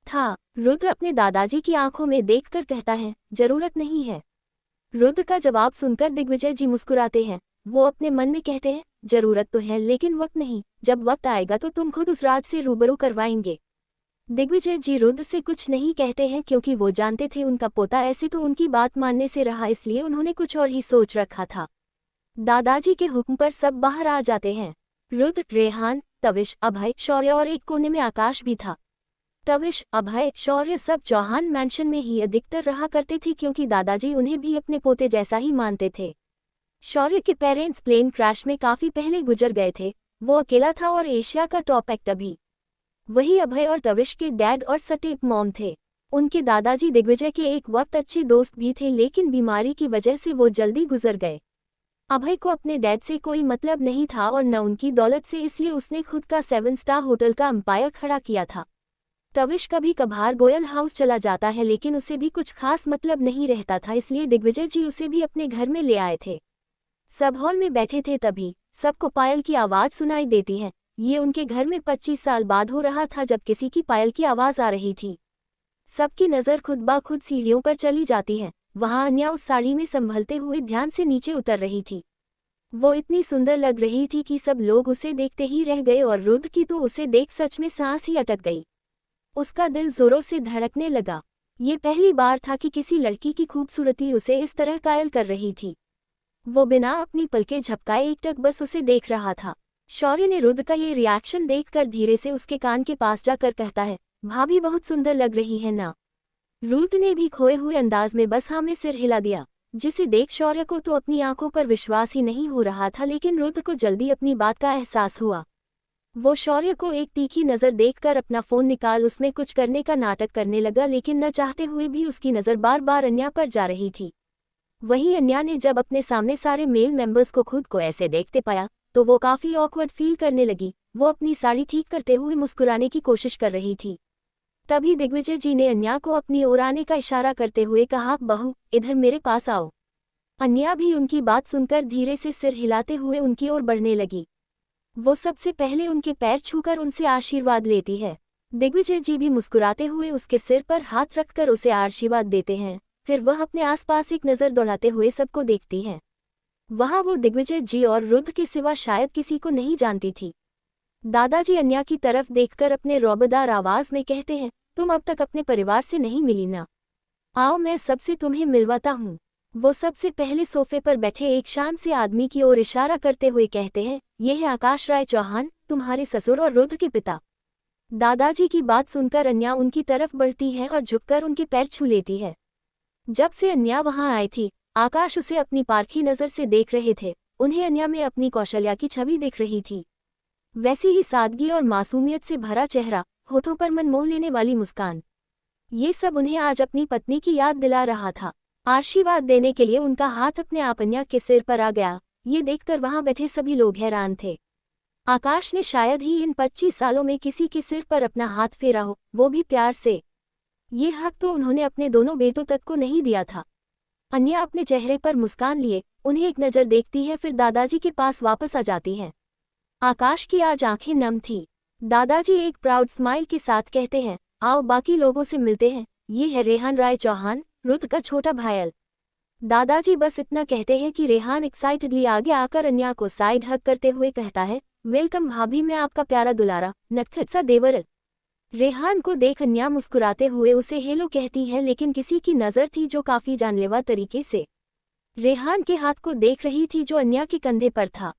था। रुद्र अपने दादाजी की आंखों में देखकर कहता है, जरूरत नहीं है। रुद्र का जवाब सुनकर दिग्विजय जी मुस्कुराते हैं। वो अपने मन में कहते हैं, जरूरत तो है लेकिन वक्त नहीं, जब वक्त आएगा तो तुम खुद उस राज से रूबरू करवाएंगे। दिग्विजय जी रुद्र से कुछ नहीं कहते हैं क्योंकि वो जानते थे उनका पोता ऐसे तो उनकी बात मानने से रहा, इसलिए उन्होंने कुछ और ही सोच रखा था। दादाजी के हुक्म पर सब बाहर आ जाते हैं। रुद्र, रेहान, तविश, अभय, शौर्य और एक कोने में आकाश भी था। तविश, अभय, शौर्य सब चौहान मैंशन में ही अधिकतर रहा करते थे क्योंकि दादाजी उन्हें भी अपने पोते जैसा ही मानते थे। शौर्य के पेरेंट्स प्लेन क्रैश में काफी पहले गुजर गए थे, वो अकेला था और एशिया का टॉप एक्टर भी। वही अभय और तविश के डैड और सटेप मॉम थे। उनके दादाजी दिग्विजय के एक वक्त अच्छे दोस्त भी थे, लेकिन बीमारी की वजह से वो जल्दी गुजर गए। अभय को अपने डैड से कोई मतलब नहीं था और न उनकी दौलत से, इसलिए उसने खुद का 7 स्टार होटल का अंपायर खड़ा किया था। तविश कभी कभार गोयल हाउस चला जाता है, लेकिन उसे भी कुछ खास मतलब नहीं रहता था, इसलिए दिग्विजय जी उसे भी अपने घर में ले आए थे। सब हॉल में बैठे थे, तभी सबको पायल की आवाज सुनाई देती है। ये उनके घर में 25 साल बाद हो रहा था जब किसी की पायल की आवाज आ रही थी। सबकी नजर खुद ब खुद सीढ़ियों पर चली जाती है। वहां अन्या उस साड़ी में संभलते हुए ध्यान से नीचे उतर रही थी। वो इतनी सुंदर लग रही थी कि सब लोग उसे देखते ही रह गए और रुद्र की तो उसे देख सच में सांस ही अटक गई। उसका दिल जोरों से धड़कने लगा। ये पहली बार था कि किसी लड़की की खूबसूरती उसे इस तरह कायल कर रही थी। वो बिना अपनी पलकें झपकाए एकटक बस उसे देख रहा था। शौर्य ने रुद्र का ये रिएक्शन देखकर धीरे से उसके कान के पास जाकर कहता है, भाभी बहुत सुंदर लग रही है ना? रुद्र ने भी खोए हुए अंदाज में बस हाँ में सिर हिला दिया, जिसे देख शौर्य को तो अपनी आंखों पर विश्वास ही नहीं हो रहा था, लेकिन रुद्र को जल्दी अपनी बात का एहसास हुआ। वो शौर्य को एक तीखी नज़र देखकर अपना फोन निकाल उसमें कुछ करने का नाटक करने लगा, लेकिन न चाहते हुए भी उसकी नज़र बार बार अन्या पर जा रही थी। वहीं अन्या ने जब अपने सामने सारे मेल मेंबर्स को खुद को ऐसे देखते पाया तो वो काफ़ी ऑकवर्ड फील करने लगी। वो अपनी साड़ी ठीक करते हुए मुस्कुराने की कोशिश कर रही थी। तभी दिग्विजय जी ने अन्या को अपनी ओर आने का इशारा करते हुए कहा, बहू इधर मेरे पास आओ। अन्या भी उनकी बात सुनकर धीरे से सिर हिलाते हुए उनकी ओर बढ़ने लगी। वो सबसे पहले उनके पैर छूकर उनसे आशीर्वाद लेती है। दिग्विजय जी भी मुस्कुराते हुए उसके सिर पर हाथ रखकर उसे आशीर्वाद देते हैं। फिर वह अपने आसपास एक नज़र दौड़ाते हुए सबको देखती है। वहाँ वो दिग्विजय जी और रुद्र के सिवा शायद किसी को नहीं जानती थी। दादाजी अन्या की तरफ देखकर अपने रौबदार आवाज में कहते हैं, तुम अब तक अपने परिवार से नहीं मिली ना? आओ मैं सबसे तुम्हें मिलवाता हूँ। वो सबसे पहले सोफे पर बैठे एक शांत से आदमी की ओर इशारा करते हुए कहते हैं, ये है आकाश राय चौहान, तुम्हारे ससुर और रुद्र के पिता। दादाजी की बात सुनकर अन्या उनकी तरफ बढ़ती है और झुककर उनके पैर छू लेती है। जब से अन्या वहां आई थी, आकाश उसे अपनी पारखी नज़र से देख रहे थे। उन्हें अन्या में अपनी कौशल्या की छवि दिख रही थी। वैसी ही सादगी और मासूमियत से भरा चेहरा, होठों पर मन मोह लेने वाली मुस्कान, ये सब उन्हें आज अपनी पत्नी की याद दिला रहा था। आशीर्वाद देने के लिए उनका हाथ अपने आप अन्या के सिर पर आ गया। ये देखकर वहां बैठे सभी लोग हैरान थे। आकाश ने शायद ही इन 25 सालों में किसी के सिर पर अपना हाथ फेरा हो, वो भी प्यार से। ये हक तो उन्होंने अपने दोनों बेटों तक को नहीं दिया था। अन्या अपने चेहरे पर मुस्कान लिए उन्हें एक नज़र देखती है, फिर दादाजी के पास वापस आ जाती है। आकाश की आज आंखें नम थी। दादाजी एक प्राउड स्माइल के साथ कहते हैं, आओ बाकी लोगों से मिलते हैं, ये है रेहान राय चौहान, रुद्र का छोटा भायल। दादाजी बस इतना कहते हैं कि रेहान एक्साइटेडली आगे आकर अन्या को साइड हग करते हुए कहता है, वेलकम भाभी, मैं आपका प्यारा दुलारा नटखट सा देवर। रेहान को देख अन्या मुस्कुराते हुए उसे हेलो कहती है, लेकिन किसी की नज़र थी जो काफ़ी जानलेवा तरीके से रेहान के हाथ को देख रही थी जो अन्या के कंधे पर था।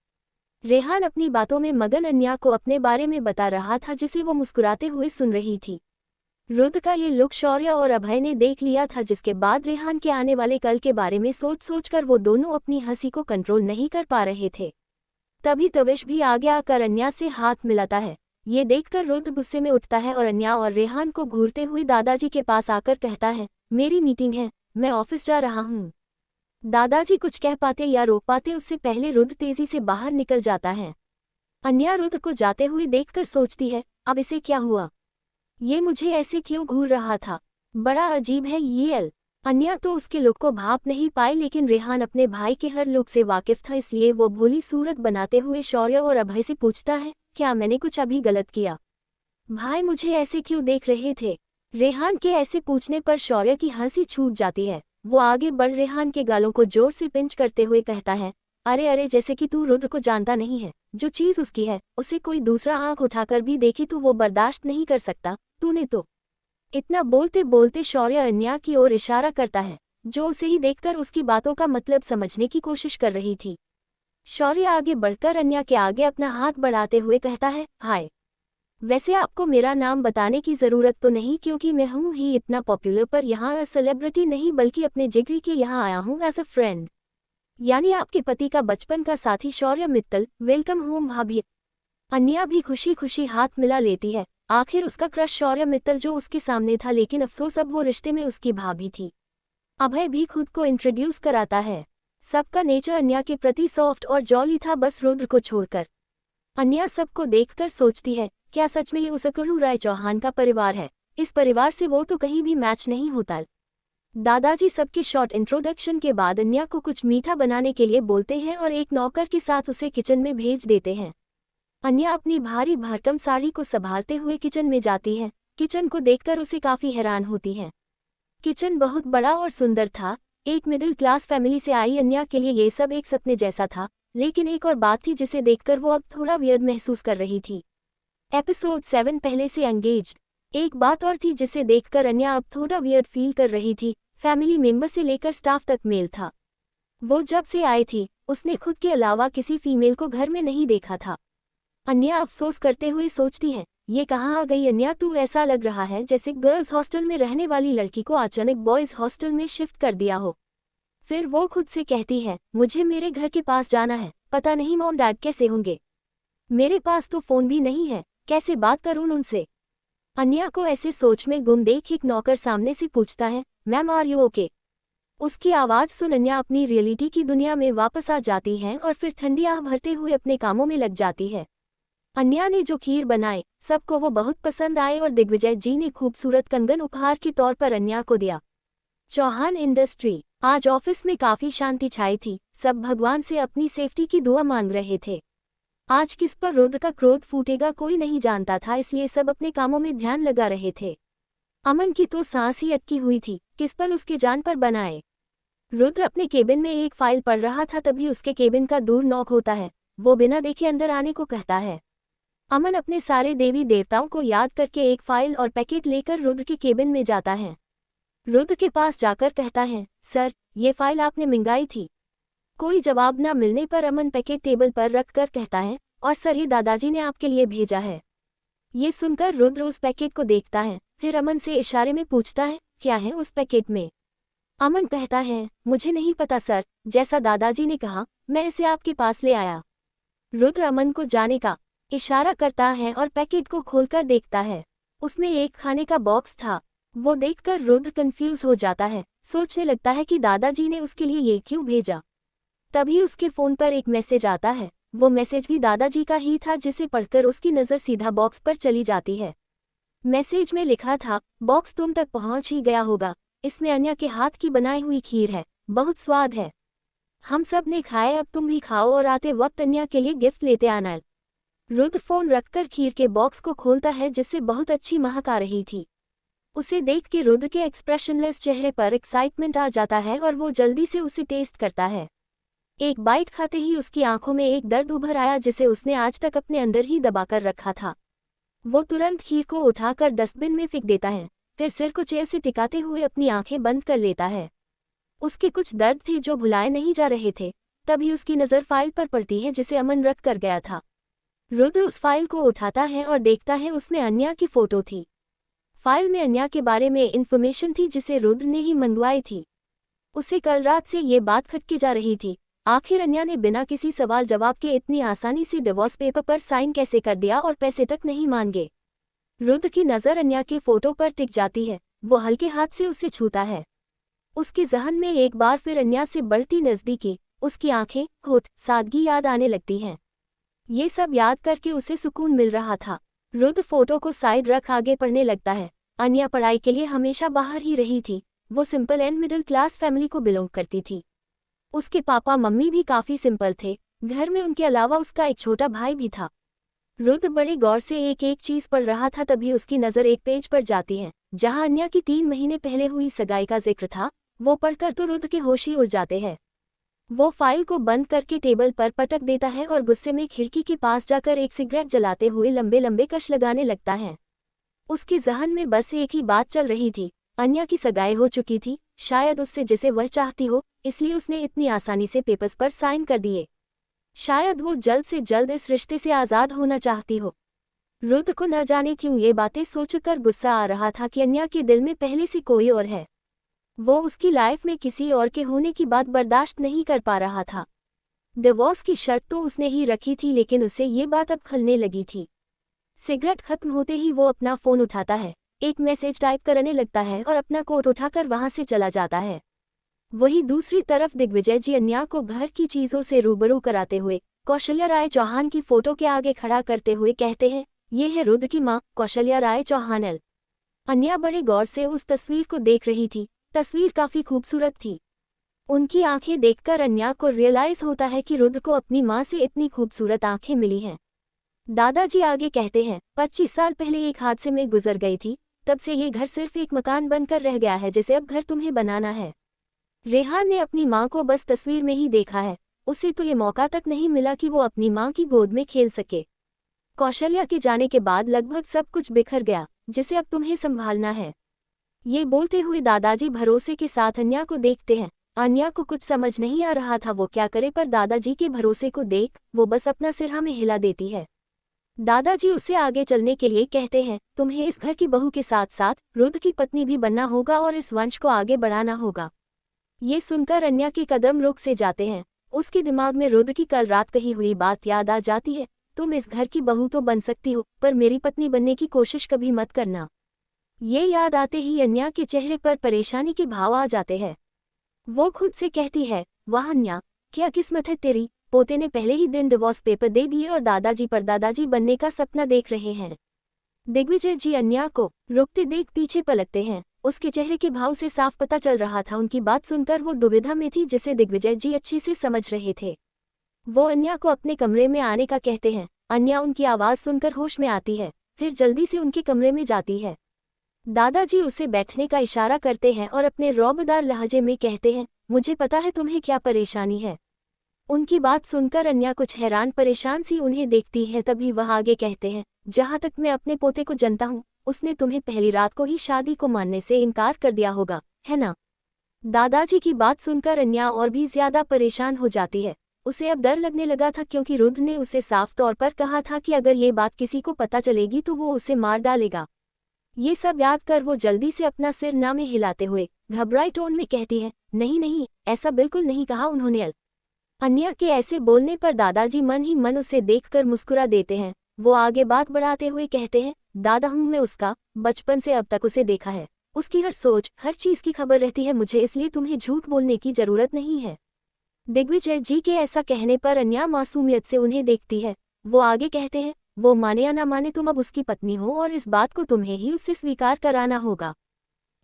रेहान अपनी बातों में मगन अन्या को अपने बारे में बता रहा था, जिसे वो मुस्कुराते हुए सुन रही थी। रुद्र का ये लुक शौर्य और अभय ने देख लिया था, जिसके बाद रेहान के आने वाले कल के बारे में सोच सोचकर वो दोनों अपनी हंसी को कंट्रोल नहीं कर पा रहे थे। तभी तविश भी आगे आकर अन्या से हाथ मिलाता है। ये देखकर रुद्र गुस्से में उठता है और अन्या और रेहान को घूरते हुए दादाजी के पास आकर कहता है, मेरी मीटिंग है, मैं ऑफिस जा रहा हूँ। दादाजी कुछ कह पाते या रोक पाते उससे पहले रुद्र तेजी से बाहर निकल जाता है। अन्या रुद्र को जाते हुए देखकर सोचती है, अब इसे क्या हुआ? ये मुझे ऐसे क्यों घूर रहा था? बड़ा अजीब है ये। अन्या तो उसके लुक को भाप नहीं पाई, लेकिन रेहान अपने भाई के हर लुक से वाकिफ था, इसलिए वो भोली सूरत बनाते हुए शौर्य और अभय से पूछता है, क्या मैंने कुछ अभी गलत किया? भाई मुझे ऐसे क्यों देख रहे थे? रेहान के ऐसे पूछने पर शौर्य की हंसी छूट जाती है। वो आगे बढ़ रेहान के गालों को जोर से पिंच करते हुए कहता है, अरे अरे, जैसे कि तू रुद्र को जानता नहीं है। जो चीज़ उसकी है उसे कोई दूसरा आंख उठाकर भी देखे तो वो बर्दाश्त नहीं कर सकता, तूने तो। इतना बोलते बोलते शौर्य अन्या की ओर इशारा करता है, जो उसे ही देखकर उसकी बातों का मतलब समझने की कोशिश कर रही थी। शौर्य आगे बढ़कर अन्या के आगे अपना हाथ बढ़ाते हुए कहता है, हाय, वैसे आपको मेरा नाम बताने की ज़रूरत तो नहीं, क्योंकि मैं हूँ ही इतना पॉपुलर, पर यहाँ सेलिब्रिटी नहीं बल्कि अपने जिगरी के यहाँ आया हूँ एज अ फ्रेंड, यानी आपके पति का बचपन का साथी शौर्य मित्तल। वेलकम होम भाभी। अन्या भी खुशी खुशी हाथ मिला लेती है। आखिर उसका क्रश शौर्य मित्तल जो उसके सामने था, लेकिन अफसोस अब वो रिश्ते में उसकी भाभी थी। अभय भी खुद को इंट्रोड्यूस कराता है। सबका नेचर अन्या के प्रति सॉफ्ट और जॉली था, बस रुद्र को छोड़कर। अन्या सबको देखकर सोचती है, क्या सच में ये उस अकड़ू राय चौहान का परिवार है? इस परिवार से वो तो कहीं भी मैच नहीं होता। दादाजी सबके शॉर्ट इंट्रोडक्शन के बाद अन्या को कुछ मीठा बनाने के लिए बोलते हैं और एक नौकर के साथ उसे किचन में भेज देते हैं। अन्या अपनी भारी भरकम साड़ी को संभालते हुए किचन में जाती है। किचन को देखकर उसे काफ़ी हैरान होती है। किचन बहुत बड़ा और सुंदर था। एक मिडिल क्लास फैमिली से आई अन्या के लिए ये सब एक सपने जैसा था, लेकिन एक और बात थी जिसे देखकर वो अब थोड़ा वियर्ड महसूस कर रही थी। एपिसोड 7 पहले से एंगेज्ड। एक बात और थी जिसे देखकर अन्या अब थोड़ा वियर्ड फील कर रही थी। फैमिली मेंबर से लेकर स्टाफ तक मेल था। वो जब से आई थी उसने खुद के अलावा किसी फीमेल को घर में नहीं देखा था। अन्या अफसोस करते हुए सोचती है, ये कहाँ आ गई अन्या? तू ऐसा लग रहा है जैसे गर्ल्स हॉस्टल में रहने वाली लड़की को अचानक बॉयज़ हॉस्टल में शिफ्ट कर दिया हो। फिर वो खुद से कहती है, मुझे मेरे घर के पास जाना है, पता नहीं मॉम डैड कैसे होंगे। मेरे पास तो फ़ोन भी नहीं है, कैसे बात करूं उनसे? अन्या को ऐसे सोच में गुम देख एक नौकर सामने से पूछता है, मैम आर यू ओके? उसकी आवाज़ सुन अन्या अपनी रियलिटी की दुनिया में वापस आ जाती है और फिर ठंडी आह भरते हुए अपने कामों में लग जाती है। अन्या ने जो खीर बनाए सबको वो बहुत पसंद आए और दिग्विजय जी ने खूबसूरत कंगन उपहार के तौर पर अन्या को दिया। चौहान इंडस्ट्री। आज ऑफिस में काफ़ी शांति छाई थी। सब भगवान से अपनी सेफ्टी की दुआ मांग रहे थे। आज किस पर रुद्र का क्रोध फूटेगा कोई नहीं जानता था, इसलिए सब अपने कामों में ध्यान लगा रहे थे। अमन की तो सांस ही अटकी हुई थी, किस पल उसके जान पर बनाए। रुद्र अपने केबिन में एक फाइल पढ़ रहा था, तभी उसके केबिन का दूर नॉक होता है। वो बिना देखे अंदर आने को कहता है। अमन अपने सारे देवी देवताओं को याद करके एक फाइल और पैकेट लेकर रुद्र के केबिन में जाता है। रुद्र के पास जाकर कहता है, सर, ये फाइल आपने मंगाई थी। कोई जवाब न मिलने पर अमन पैकेट टेबल पर रखकर कहता है, और सर, ये दादाजी ने आपके लिए भेजा है। ये सुनकर रुद्र उस पैकेट को देखता है, फिर अमन से इशारे में पूछता है, क्या है उस पैकेट में। अमन कहता है, मुझे नहीं पता सर, जैसा दादाजी ने कहा मैं इसे आपके पास ले आया। रुद्र अमन को जाने का इशारा करता है और पैकेट को खोलकर देखता है। उसमें एक खाने का बॉक्स था। वो देखकर रुद्र कंफ्यूज हो जाता है, सोचने लगता है कि दादाजी ने उसके लिए ये क्यों भेजा। तभी उसके फोन पर एक मैसेज आता है। वो मैसेज भी दादाजी का ही था, जिसे पढ़कर उसकी नज़र सीधा बॉक्स पर चली जाती है। मैसेज में लिखा था, बॉक्स तुम तक पहुंच ही गया होगा, इसमें अन्या के हाथ की बनाई हुई खीर है, बहुत स्वाद है। हम सब ने खाए, अब तुम भी खाओ और आते वक्त अन्या के लिए गिफ्ट लेते आना। रुद्र फोन रखकर खीर के बॉक्स को खोलता है, जिससे बहुत अच्छी महक आ रही थी। उसे देख के रुद्र के एक्सप्रेशनलेस चेहरे पर एक्साइटमेंट आ जाता है और वो जल्दी से उसे टेस्ट करता है। एक बाइट खाते ही उसकी आंखों में एक दर्द उभर आया, जिसे उसने आज तक अपने अंदर ही दबाकर रखा था। वो तुरंत खीर को उठाकर डस्टबिन में फेंक देता है, फिर सिर को चेयर से टिकाते हुए अपनी आंखें बंद कर लेता है। उसके कुछ दर्द थे जो भुलाए नहीं जा रहे थे। तभी उसकी नज़र फाइल पर पड़ती है, जिसे अमन रख कर गया था। रुद्र उस फाइल को उठाता है और देखता है उसमें अन्या की फोटो थी। फाइल में अन्या के बारे में इन्फॉर्मेशन थी, जिसे रुद्र ने ही मंगवाई थी। उसे कल रात से ये बात खटकी जा रही थी, आखिर अन्या ने बिना किसी सवाल जवाब के इतनी आसानी से डिवोर्स पेपर पर साइन कैसे कर दिया और पैसे तक नहीं मांगे। रुद्र की नज़र अन्या के फोटो पर टिक जाती है। वो हल्के हाथ से उसे छूता है। उसके जहन में एक बार फिर अन्या से बढ़ती नज़दीकी, उसकी आंखें, होठ, सादगी याद आने लगती हैं। ये सब याद करके उसे सुकून मिल रहा था। रुद्र फोटो को साइड रख आगे पढ़ने लगता है। अन्या पढ़ाई के लिए हमेशा बाहर ही रही थी। वो simple and middle class family को बिलोंग करती थी। उसके पापा मम्मी भी काफ़ी सिंपल थे। घर में उनके अलावा उसका एक छोटा भाई भी था। रुद्र बड़े गौर से एक एक चीज़ पढ़ रहा था, तभी उसकी नज़र एक पेज पर जाती है, जहां अन्या की 3 महीने पहले हुई सगाई का जिक्र था। वो पढ़कर तो रुद्र के होश ही उड़ जाते हैं। वो फाइल को बंद करके टेबल पर पटक देता है और गुस्से में खिड़की के पास जाकर एक सिगरेट जलाते हुए लंबे लंबे कश लगाने लगता है। उसके जहन में बस एक ही बात चल रही थी, अन्या की सगाई हो चुकी थी, शायद उससे जिसे वह चाहती हो, इसलिए उसने इतनी आसानी से पेपर्स पर साइन कर दिए। शायद वो जल्द से जल्द इस रिश्ते से आज़ाद होना चाहती हो। रुद्र को न जाने क्यों ये बातें सोचकर गुस्सा आ रहा था कि अन्या के दिल में पहले से कोई और है। वो उसकी लाइफ में किसी और के होने की बात बर्दाश्त नहीं कर पा रहा था। डिवोर्स की शर्त तो उसने ही रखी थी, लेकिन उसे ये बात अब खलने लगी थी। सिगरेट खत्म होते ही वो अपना फ़ोन उठाता है, एक मैसेज टाइप करने लगता है और अपना कोट उठाकर वहां से चला जाता है। वहीं दूसरी तरफ दिग्विजय जी अन्या को घर की चीज़ों से रूबरू कराते हुए कौशल्या राय चौहान की फोटो के आगे खड़ा करते हुए कहते हैं, ये है रुद्र की माँ कौशल्या राय चौहान। अन्या बड़े गौर से उस तस्वीर को देख रही थी। तस्वीर काफ़ी खूबसूरत थी। उनकी आंखें देखकर अन्या को रियलाइज़ होता है कि रुद्र को अपनी माँ से इतनी खूबसूरत आंखें मिली हैं। दादाजी आगे कहते हैं, 25 साल पहले एक हादसे में गुजर गई थी, तब से ये घर सिर्फ एक मकान बनकर रह गया है, जिसे अब घर तुम्हें बनाना है। रेहान ने अपनी माँ को बस तस्वीर में ही देखा है, उसे तो ये मौका तक नहीं मिला कि वो अपनी माँ की गोद में खेल सके। कौशल्या के जाने के बाद लगभग सब कुछ बिखर गया, जिसे अब तुम्हें संभालना है। ये बोलते हुए दादाजी भरोसे के साथ अन्या को देखते हैं। अन्या को कुछ समझ नहीं आ रहा था वो क्या करे, पर दादाजी के भरोसे को देख वो बस अपना सिर हमें हिला देती है। दादाजी उसे आगे चलने के लिए कहते हैं, तुम्हें इस घर की बहू के साथ साथ रुद्र की पत्नी भी बनना होगा और इस वंश को आगे बढ़ाना होगा। ये सुनकर अन्या के कदम रुक से जाते हैं। उसके दिमाग में रुद्र की कल रात कही हुई बात याद आ जाती है, तुम इस घर की बहू तो बन सकती हो, पर मेरी पत्नी बनने की कोशिश कभी मत करना। ये याद आते ही अन्या के चेहरे पर परेशानी के भाव आ जाते हैं। वो खुद से कहती है, वाह अन्या, क्या किस्मत है तेरी, पोते ने पहले ही दिन डिवोर्स पेपर दे दिए और दादाजी परदादाजी बनने का सपना देख रहे हैं। दिग्विजय जी अन्या को रुकते देख पीछे पलटते हैं। उसके चेहरे के भाव से साफ पता चल रहा था उनकी बात सुनकर वो दुविधा में थी, जिसे दिग्विजय जी अच्छे से समझ रहे थे। वो अन्या को अपने कमरे में आने का कहते हैं। अन्या उनकी आवाज़ सुनकर होश में आती है, फिर जल्दी से उनके कमरे में जाती है। दादाजी उसे बैठने का इशारा करते हैं और अपने रौबदार लहजे में कहते हैं, मुझे पता है तुम्हें क्या परेशानी है। उनकी बात सुनकर अन्या कुछ हैरान परेशान सी उन्हें देखती है। तभी वह आगे कहते हैं, जहाँ तक मैं अपने पोते को जानता हूँ, उसने तुम्हें पहली रात को ही शादी को मानने से इनकार कर दिया होगा, है ना। दादाजी की बात सुनकर अन्या और भी ज्यादा परेशान हो जाती है। उसे अब डर लगने लगा था, क्योंकि रुद्र ने उसे साफ तौर पर कहा था कि अगर ये बात किसी को पता चलेगी तो वो उसे मार डालेगा। ये सब याद कर वो जल्दी से अपना सिर ना में हिलाते हुए घबराए टोन में कहती है, नहीं नहीं, ऐसा बिल्कुल नहीं कहा उन्होंने। अन्या के ऐसे बोलने पर दादाजी मन ही मन उसे देखकर मुस्कुरा देते हैं। वो आगे बात बढ़ाते हुए कहते हैं, दादा हूँ मैं उसका, बचपन से अब तक उसे देखा है, उसकी हर सोच हर चीज की खबर रहती है मुझे, इसलिए तुम्हें झूठ बोलने की जरूरत नहीं है। दिग्विजय जी के ऐसा कहने पर अन्या मासूमियत से उन्हें देखती है। वो आगे कहते हैं, वो माने या ना माने तुम अब उसकी पत्नी हो और इस बात को तुम्हें ही उससे स्वीकार कराना होगा।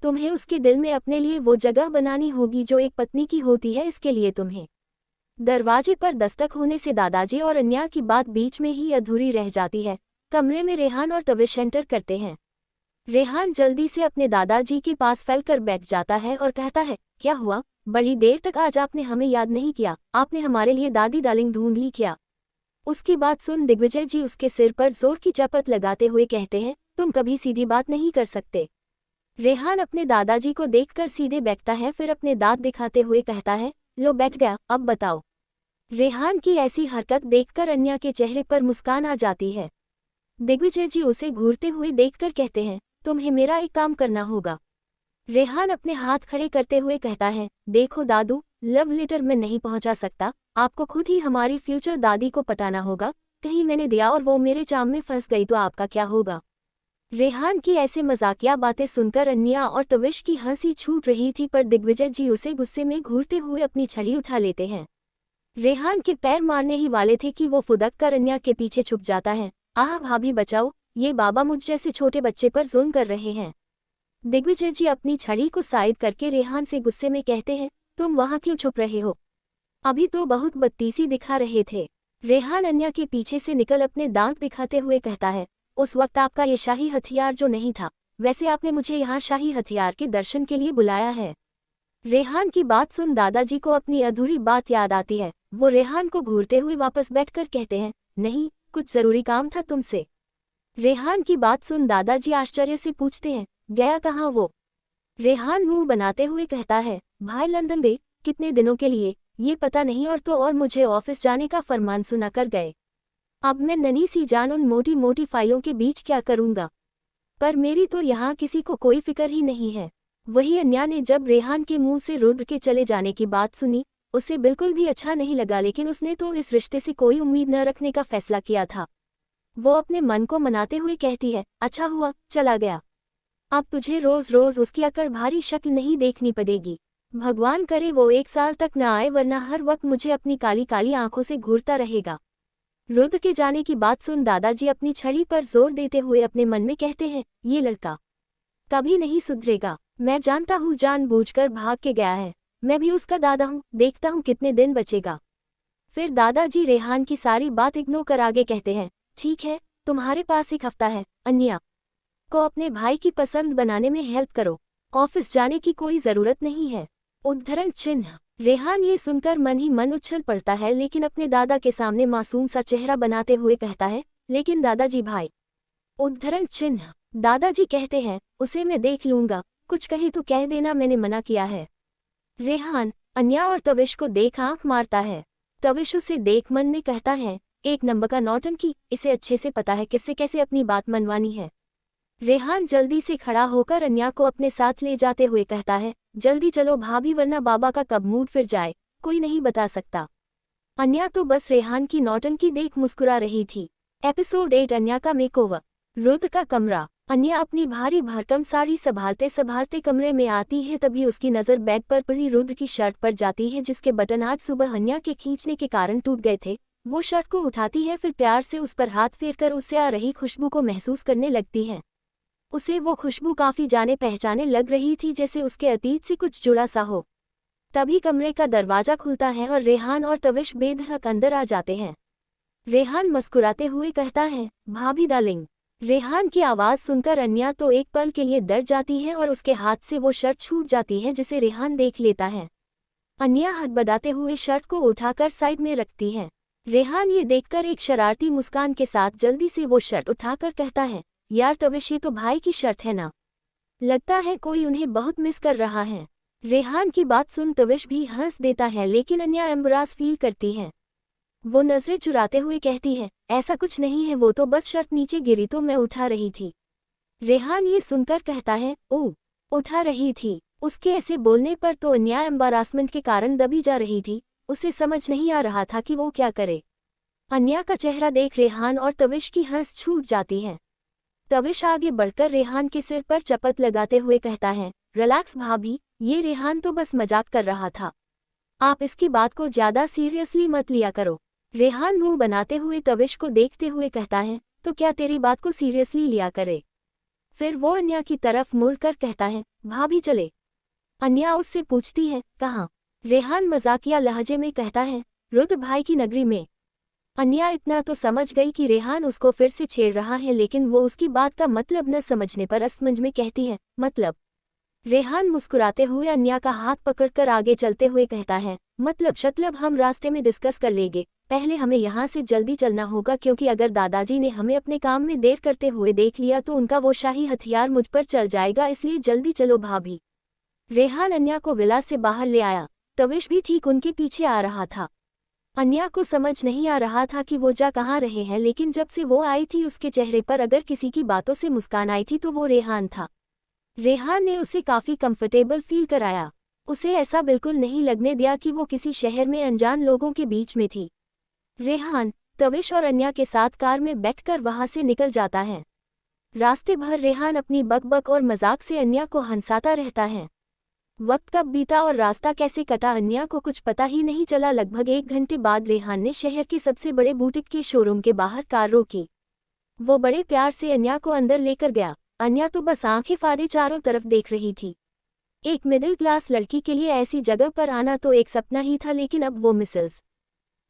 तुम्हें उसके दिल में अपने लिए वो जगह बनानी होगी जो एक पत्नी की होती है। इसके लिए तुम्हें। दरवाजे पर दस्तक होने से दादाजी और अन्या की बात बीच में ही अधूरी रह जाती है। कमरे में रेहान और तविश एंटर करते हैं। रेहान जल्दी से अपने दादाजी के पास फैलकर बैठ जाता है और कहता है, क्या हुआ, बड़ी देर तक आज आपने हमें याद नहीं किया, आपने हमारे लिए दादी डार्लिंग ढूंढ ली क्या। उसकी बात सुन दिग्विजय जी उसके सिर पर जोर की चपत लगाते हुए कहते हैं, तुम कभी सीधी बात नहीं कर सकते। रेहान अपने दादाजी को देखकर सीधे बैठता है, फिर अपने दांत दिखाते हुए कहता है, लो बैठ गया, अब बताओ। रेहान की ऐसी हरकत देखकर अन्या के चेहरे पर मुस्कान आ जाती है। दिग्विजय जी उसे घूरते हुए देखकर कहते हैं, तुम्हें मेरा एक काम करना होगा। रेहान अपने हाथ खड़े करते हुए कहता है, देखो दादू, लव लेटर में नहीं पहुंचा सकता, आपको खुद ही हमारी फ्यूचर दादी को पटाना होगा। कहीं मैंने दिया और वो मेरे चाम में फंस गई तो आपका क्या होगा। रेहान की ऐसे मजाकिया बातें सुनकर अन्या और तविश की हंसी छूट रही थी, पर दिग्विजय जी उसे गुस्से में घूरते हुए अपनी छड़ी उठा लेते हैं। रेहान के पैर मारने ही वाले थे कि वो फुदक कर अन्या के पीछे छुप जाता है। आह भाभी बचाओ, ये बाबा मुझ जैसे छोटे बच्चे पर जुल्म कर रहे हैं। दिग्विजय जी अपनी छड़ी को साइड करके रेहान से गुस्से में कहते हैं, तुम वहां क्यों छुप रहे हो, अभी तो बहुत बदतीसी दिखा रहे थे। रेहान अन्या के पीछे से निकल अपने दांत दिखाते हुए कहता है, उस वक्त आपका ये शाही हथियार जो नहीं था, वैसे आपने मुझे यहाँ शाही हथियार के दर्शन के लिए बुलाया है। रेहान की बात सुन दादाजी को अपनी अधूरी बात याद आती है। वो रेहान को घूरते हुए वापस बैठकर कहते हैं, नहीं, कुछ जरूरी काम था तुमसे। रेहान की बात सुन दादाजी आश्चर्य से पूछते हैं, गया कहाँ वो। रेहान मुंह बनाते हुए कहता है, भाई लंदन गए, कितने दिनों के लिए ये पता नहीं, और तो और मुझे ऑफिस जाने का फरमान सुना कर गए। अब मैं नन्ही सी जान उन मोटी मोटी फाइलों के बीच क्या करूंगा, पर मेरी तो यहाँ किसी को कोई फिक्र ही नहीं है। वही अन्या ने जब रेहान के मुंह से रुद्र के चले जाने की बात सुनी, उसे बिल्कुल भी अच्छा नहीं लगा, लेकिन उसने तो इस रिश्ते से कोई उम्मीद न रखने का फैसला किया था। वो अपने मन को मनाते हुए कहती है, अच्छा हुआ चला गया, अब तुझे रोज रोज उसकी अकड़ भारी शक्ल नहीं देखनी पड़ेगी। भगवान करे वो 1 साल तक न आए, वरना हर वक्त मुझे अपनी काली काली आंखों से घूरता रहेगा। रुद्र के जाने की बात सुन दादाजी अपनी छड़ी पर जोर देते हुए अपने मन में कहते हैं, ये लड़का कभी नहीं सुधरेगा। मैं जानता हूँ जानबूझकर भाग के गया है, मैं भी उसका दादा हूँ, देखता हूँ कितने दिन बचेगा। फिर दादाजी रेहान की सारी बात इग्नोर कर आगे कहते हैं, ठीक है, तुम्हारे पास 1 हफ्ता है, अन्या को अपने भाई की पसंद बनाने में हेल्प करो, ऑफिस जाने की कोई जरूरत नहीं है। उद्धरण चिन्ह। रेहान ये सुनकर मन ही मन उछल पड़ता है, लेकिन अपने दादा के सामने मासूम सा चेहरा बनाते हुए कहता है, लेकिन दादाजी भाई। उद्धरण चिन्ह। दादाजी कहते हैं, उसे मैं देख लूंगा, कुछ कहे तो कह देना मैंने मना किया है। रेहान अन्या और तविश को देख आंख मारता है। तविश उसे देख मन में कहता है, 1 नंबर का नौटंकी, इसे अच्छे से पता है किससे कैसे अपनी बात मनवानी है। रेहान जल्दी से खड़ा होकर अन्या को अपने साथ ले जाते हुए कहता है, जल्दी चलो भाभी, वरना बाबा का कब मूड फिर जाए, कोई नहीं बता सकता। अन्या तो बस रेहान की नौटंकी देख मुस्कुरा रही थी। एपिसोड 8 अन्या का मेकओवर। रुद्र का कमरा। अन्या अपनी भारी भरकम साड़ी संभालते संभालते कमरे में आती है, तभी उसकी नज़र बेड पर पड़ी रुद्र की शर्ट पर जाती है, जिसके बटन आज सुबह अन्या के खींचने के कारण टूट गए थे। वो शर्ट को उठाती है, फिर प्यार से उस पर हाथ फेरकर उससे आ रही खुशबू को महसूस करने लगती है। उसे वो खुशबू काफी जाने पहचाने लग रही थी, जैसे उसके अतीत से कुछ जुड़ा सा हो। तभी कमरे का दरवाजा खुलता है और रेहान और तविश बेधड़क अंदर आ जाते हैं। रेहान मुस्कुराते हुए कहता है, भाभी डार्लिंग। रेहान की आवाज़ सुनकर अन्या तो एक पल के लिए डर जाती है और उसके हाथ से वो शर्ट छूट जाती है जिसे रेहान देख लेता है। अन्या हड़बड़ाते हुए शर्ट को उठाकर साइड में रखती है। रेहान ये देखकर एक शरारती मुस्कान के साथ जल्दी से वो शर्ट उठाकर कहता है, यार तविश ये तो भाई की शर्ट है ना, लगता है कोई उन्हें बहुत मिस कर रहा है। रेहान की बात सुन तविश भी हंस देता है लेकिन अन्या एम्बरास फील करती है। वो नजरें चुराते हुए कहती है, ऐसा कुछ नहीं है, वो तो बस शर्ट नीचे गिरी तो मैं उठा रही थी। रेहान ये सुनकर कहता है, ओह, उठा रही थी। उसके ऐसे बोलने पर तो अन्या एम्बारासमेंट के कारण दबी जा रही थी। उसे समझ नहीं आ रहा था कि वो क्या करे। अन्या का चेहरा देख रेहान और तविश की हंस छूट जाती है। तविश आगे बढ़कर रेहान के सिर पर चपत लगाते हुए कहता है, रिलैक्स भाभी, ये रेहान तो बस मजाक कर रहा था, आप इसकी बात को ज्यादा सीरियसली मत लिया करो। रेहान मुंह बनाते हुए तविश को देखते हुए कहता है, तो क्या तेरी बात को सीरियसली लिया करे। फिर वो अन्या की तरफ मुड़कर कहता है, भाभी चले। अन्या उससे पूछती है, कहाँ। रेहान मजाकिया लहजे में कहता है, रुद्र भाई की नगरी में। अन्या इतना तो समझ गई कि रेहान उसको फिर से छेड़ रहा है लेकिन वो उसकी बात का मतलब न समझने पर असमंज में कहती है, मतलब। रेहान मुस्कुराते हुए अन्या का हाथ पकड़कर आगे चलते हुए कहता है, मतलब हम रास्ते में डिस्कस कर लेंगे, पहले हमें यहाँ से जल्दी चलना होगा क्योंकि अगर दादाजी ने हमें अपने काम में देर करते हुए देख लिया तो उनका वो शाही हथियार मुझ पर चल जाएगा, इसलिए जल्दी चलो भाभी। रेहान अन्या को विला से बाहर ले आया। तविश भी ठीक उनके पीछे आ रहा था। अन्या को समझ नहीं आ रहा था कि वो जा कहाँ रहे हैं लेकिन जब से वो आई थी उसके चेहरे पर अगर किसी की बातों से मुस्कान आई थी तो वो रेहान था। रेहान ने उसे काफ़ी कंफर्टेबल फील कराया। उसे ऐसा बिल्कुल नहीं लगने दिया कि वो किसी शहर में अनजान लोगों के बीच में थी। रेहान, तविश और अन्या के साथ कार में बैठकर वहां से निकल जाता है। रास्ते भर रेहान अपनी बकबक और मजाक से अन्या को हंसाता रहता है। वक्त कब बीता और रास्ता कैसे कटा अन्या को कुछ पता ही नहीं चला। लगभग 1 घंटे बाद रेहान ने शहर के सबसे बड़े बुटीक के शोरूम के बाहर कार रोकी। वो बड़े प्यार से अन्या को अंदर लेकर गया। अन्या तो बस आंखें फाड़े चारों तरफ देख रही थी। एक मिडिल क्लास लड़की के लिए ऐसी जगह पर आना तो एक सपना ही था लेकिन अब वो मिसेस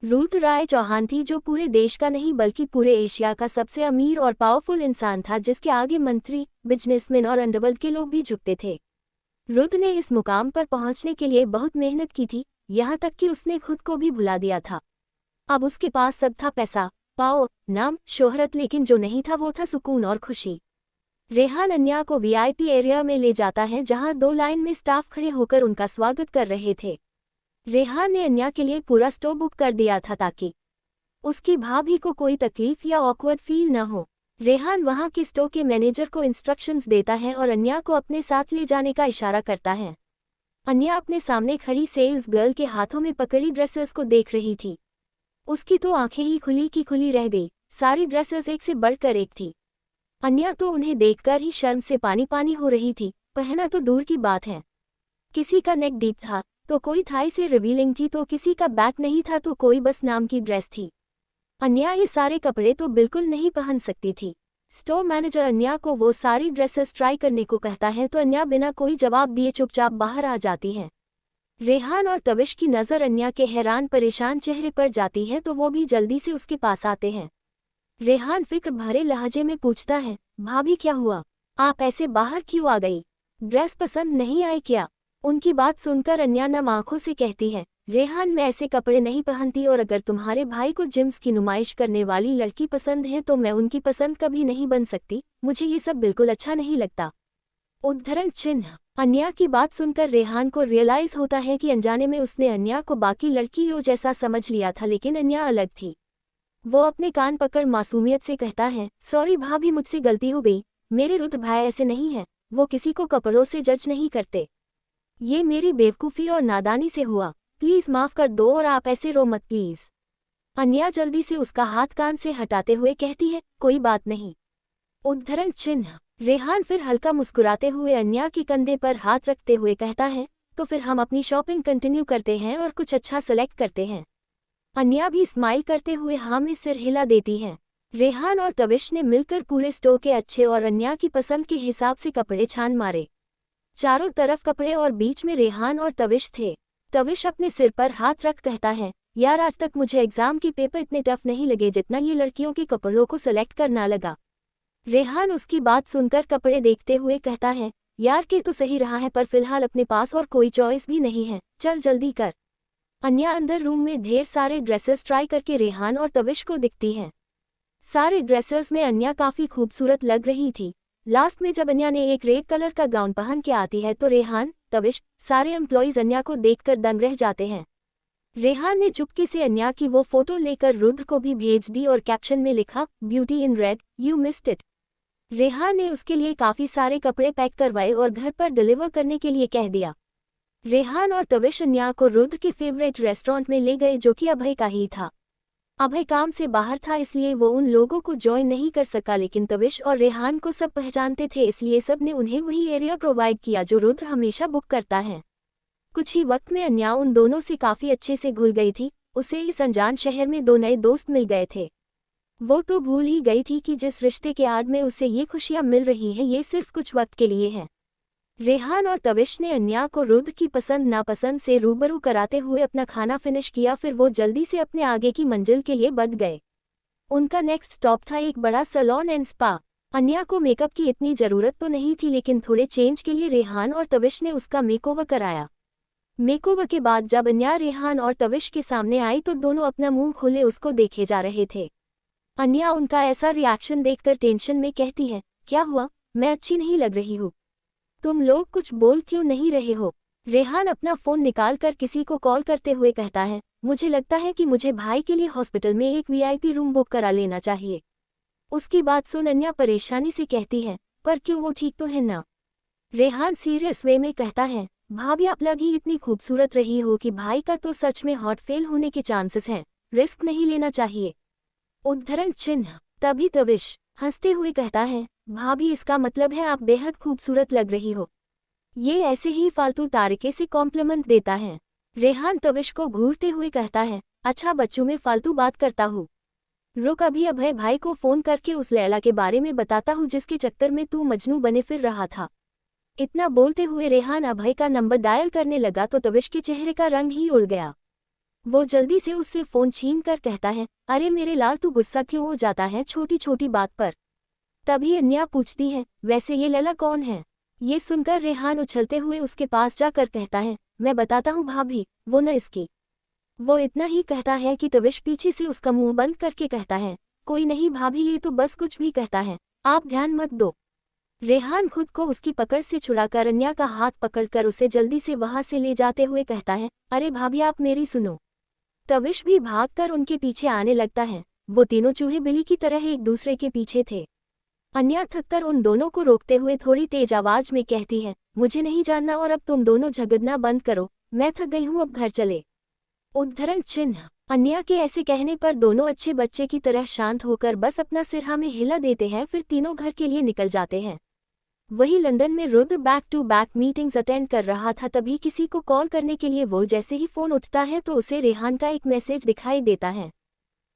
रूथ राय चौहान थी जो पूरे देश का नहीं बल्कि पूरे एशिया का सबसे अमीर और पावरफुल इंसान था जिसके आगे मंत्री, बिजनेसमैन और अंडरवर्ल्ड के लोग भी झुकते थे। रुद्र ने इस मुकाम पर पहुंचने के लिए बहुत मेहनत की थी, यहाँ तक कि उसने खुद को भी भुला दिया था। अब उसके पास सब था, पैसा, पावर, नाम, शोहरत, लेकिन जो नहीं था वो था सुकून और खुशी। रेहान अन्या को वीआईपी एरिया में ले जाता है जहां 2 लाइन में स्टाफ खड़े होकर उनका स्वागत कर रहे थे। रेहान ने अन्या के लिए पूरा स्टोव बुक कर दिया था ताकि उसकी भाभी को कोई तकलीफ या ऑकवर्ड फील न हो। रेहान वहां के स्टोर के मैनेजर को इंस्ट्रक्शंस देता है और अन्या को अपने साथ ले जाने का इशारा करता है। अन्या अपने सामने खड़ी सेल्स गर्ल के हाथों में पकड़ी ड्रेसेस को देख रही थी। उसकी तो आंखें ही खुली की खुली रह गई। सारी ड्रेसेस एक से बढ़कर एक थी। अन्या तो उन्हें देखकर ही शर्म से पानी पानी हो रही थी। पहना तो दूर की बात है, किसी का नेक डीप था तो कोई थाई से रिवीलिंग थी तो किसी का बैक नहीं था तो कोई बस नाम की ड्रेस थी। अन्या ये सारे कपड़े तो बिल्कुल नहीं पहन सकती थी। स्टोर मैनेजर अन्या को वो सारी ड्रेसेस ट्राई करने को कहता है तो अन्या बिना कोई जवाब दिए चुपचाप बाहर आ जाती है। रेहान और तविश की नज़र अन्या के हैरान परेशान चेहरे पर जाती है तो वो भी जल्दी से उसके पास आते हैं। रेहान फिक्र भरे लहजे में पूछता है, भाभी क्या हुआ, आप ऐसे बाहर क्यों आ गई, ड्रेस पसंद नहीं आई क्या। उनकी बात सुनकर अन्या नम आंखों से कहती है, रेहान मैं ऐसे कपड़े नहीं पहनती और अगर तुम्हारे भाई को जिम्स की नुमाइश करने वाली लड़की पसंद है तो मैं उनकी पसंद कभी नहीं बन सकती, मुझे ये सब बिल्कुल अच्छा नहीं लगता। उद्धरण चिन्ह। अन्या की बात सुनकर रेहान को रियलाइज होता है कि अनजाने में उसने अन्या को बाकी लड़कियों जैसा समझ लिया था लेकिन अन्या अलग थी। वो अपने कान पकड़ मासूमियत से कहता है, सॉरी भाभी मुझसे गलती हो गई, मेरे रुद्र भाई ऐसे नहीं है, वो किसी को कपड़ों से जज नहीं करते, ये मेरी बेवकूफ़ी और नादानी से हुआ, प्लीज़ माफ़ कर दो और आप ऐसे रो मत प्लीज़। अन्या जल्दी से उसका हाथ कान से हटाते हुए कहती है, कोई बात नहीं। उद्धरण चिन्ह। रेहान फिर हल्का मुस्कुराते हुए अन्या के कंधे पर हाथ रखते हुए कहता है, तो फिर हम अपनी शॉपिंग कंटिन्यू करते हैं और कुछ अच्छा सेलेक्ट करते हैं। अन्या भी स्माइल करते हुए हाँ में सिर हिला देती है। रेहान और तविश ने मिलकर पूरे स्टोर के अच्छे और अन्या की पसंद के हिसाब से कपड़े छान मारे। चारों तरफ कपड़े और बीच में रेहान और तविश थे। तविश अपने सिर पर हाथ रख कहता है, यार आज तक मुझे एग्जाम के पेपर इतने टफ नहीं लगे जितना ये लड़कियों के कपड़ों को सेलेक्ट करना लगा। रेहान उसकी बात सुनकर कपड़े देखते हुए कहता है, यार के तो सही रहा है पर फिलहाल अपने पास और कोई चॉइस भी नहीं है, चल जल्दी कर। अन्या अंदर रूम में ढेर सारे ड्रेसेस ट्राई करके रेहान और तविश को दिखती हैं। सारे ड्रेसेस में अन्या काफी खूबसूरत लग रही थी। लास्ट में जब अन्या ने एक रेड कलर का गाउन पहन के आती है तो रेहान, तविश, सारे एम्प्लॉइज अन्या को देखकर दंग रह जाते हैं। रेहान ने चुपके से अन्या की वो फोटो लेकर रुद्र को भी भेज दी और कैप्शन में लिखा, beauty in red, you missed it. Rehan ने उसके लिए काफी सारे कपड़े पैक करवाए और घर पर डिलीवर करने के लिए कह दिया। रेहान और तविश अन्या को रुद्र के फेवरेट रेस्टोरेंट में ले गए जो कि अभय का ही था। अभय काम से बाहर था इसलिए वो उन लोगों को ज्वाइन नहीं कर सका, लेकिन तविश और रेहान को सब पहचानते थे इसलिए सब ने उन्हें वही एरिया प्रोवाइड किया जो रुद्र हमेशा बुक करता है। कुछ ही वक्त में अन्या उन दोनों से काफी अच्छे से घुल गई थी। उसे इस अनजान शहर में 2 नए दोस्त मिल गए थे। वो तो भूल ही गई थी कि जिस रिश्ते के आड़ में उसे ये खुशियां मिल रही हैं ये सिर्फ कुछ वक्त के लिए है। रेहान और तविश ने अन्या को रुद्र की पसंद नापसंद से रूबरू कराते हुए अपना खाना फिनिश किया, फिर वो जल्दी से अपने आगे की मंजिल के लिए बढ़ गए। उनका नेक्स्ट स्टॉप था एक बड़ा सैलून एंड स्पा। अन्या को मेकअप की इतनी जरूरत तो नहीं थी लेकिन थोड़े चेंज के लिए रेहान और तविश ने उसका मेकओवर कराया। मेकओवर के बाद जब अन्या रेहान और तविश के सामने आई तो दोनों अपना मुंह खुले उसको देखे जा रहे थे। अन्या उनका ऐसा रिएक्शन देखकर टेंशन में कहती है, क्या हुआ, मैं अच्छी नहीं लग रही हूँ? तुम लोग कुछ बोल क्यों नहीं रहे हो? रेहान अपना फोन निकालकर किसी को कॉल करते हुए कहता है, मुझे लगता है कि मुझे भाई के लिए हॉस्पिटल में एक वीआईपी रूम बुक करा लेना चाहिए। उसकी बात सुन अन्या परेशानी से कहती है, पर क्यों, वो ठीक तो है ना? रेहान सीरियस वे में कहता है, भाभी आप लग ही इतनी खूबसूरत रही हो कि भाई का तो सच में हॉट फेल होने के चांसेस हैं, रिस्क नहीं लेना चाहिए। उद्धरण चिन्ह। तभी तविश हंसते हुए कहता है, भाभी इसका मतलब है आप बेहद खूबसूरत लग रही हो। ये ऐसे ही फालतू तारिके से कॉम्प्लीमेंट देता है। रेहान तविश को घूरते हुए कहता है, अच्छा बच्चों में फालतू बात करता हूँ, रुक अभी अभय भाई को फोन करके उस लैला के बारे में बताता हूँ जिसके चक्कर में तू मजनू बने फिर रहा था। इतना बोलते हुए रेहान अभय का नंबर डायल करने लगा तो तविश के चेहरे का रंग ही उड़ गया। वो जल्दी से उससे फोन छीन कर कहता है, अरे मेरे लाल तू गुस्सा क्यों हो जाता है छोटी छोटी बात पर? तभी अन्या पूछती है, वैसे ये लैला कौन है? ये सुनकर रेहान उछलते हुए उसके पास जाकर कहता है, मैं बताता हूँ भाभी, वो न इसकी। वो इतना ही कहता है कि तविश पीछे से उसका मुंह बंद करके कहता है, कोई नहीं भाभी ये तो बस कुछ भी कहता है, आप ध्यान मत दो। रेहान खुद को उसकी पकड़ से छुड़ाकर अन्या का हाथ पकड़कर उसे जल्दी से वहां से ले जाते हुए कहता है, अरे भाभी आप मेरी सुनो। तविश भी भागकर उनके पीछे आने लगता है। वो तीनों चूहे बिल्ली की तरह एक दूसरे के पीछे थे। अन्या थककर उन दोनों को रोकते हुए थोड़ी तेज आवाज में कहती है, मुझे नहीं जानना और अब तुम दोनों झगड़ना बंद करो, मैं थक गई हूँ, अब घर चले। उद्धरण चिन्ह। अन्या के ऐसे कहने पर दोनों अच्छे बच्चे की तरह शांत होकर बस अपना सिर हाँ में हिला देते हैं, फिर तीनों घर के लिए निकल जाते हैं। वही लंदन में Rudra back to back meetings attend कर रहा था, तभी किसी को कॉल करने के लिए वो जैसे ही फोन उठता है तो उसे रेहान का एक मैसेज दिखाई देता है।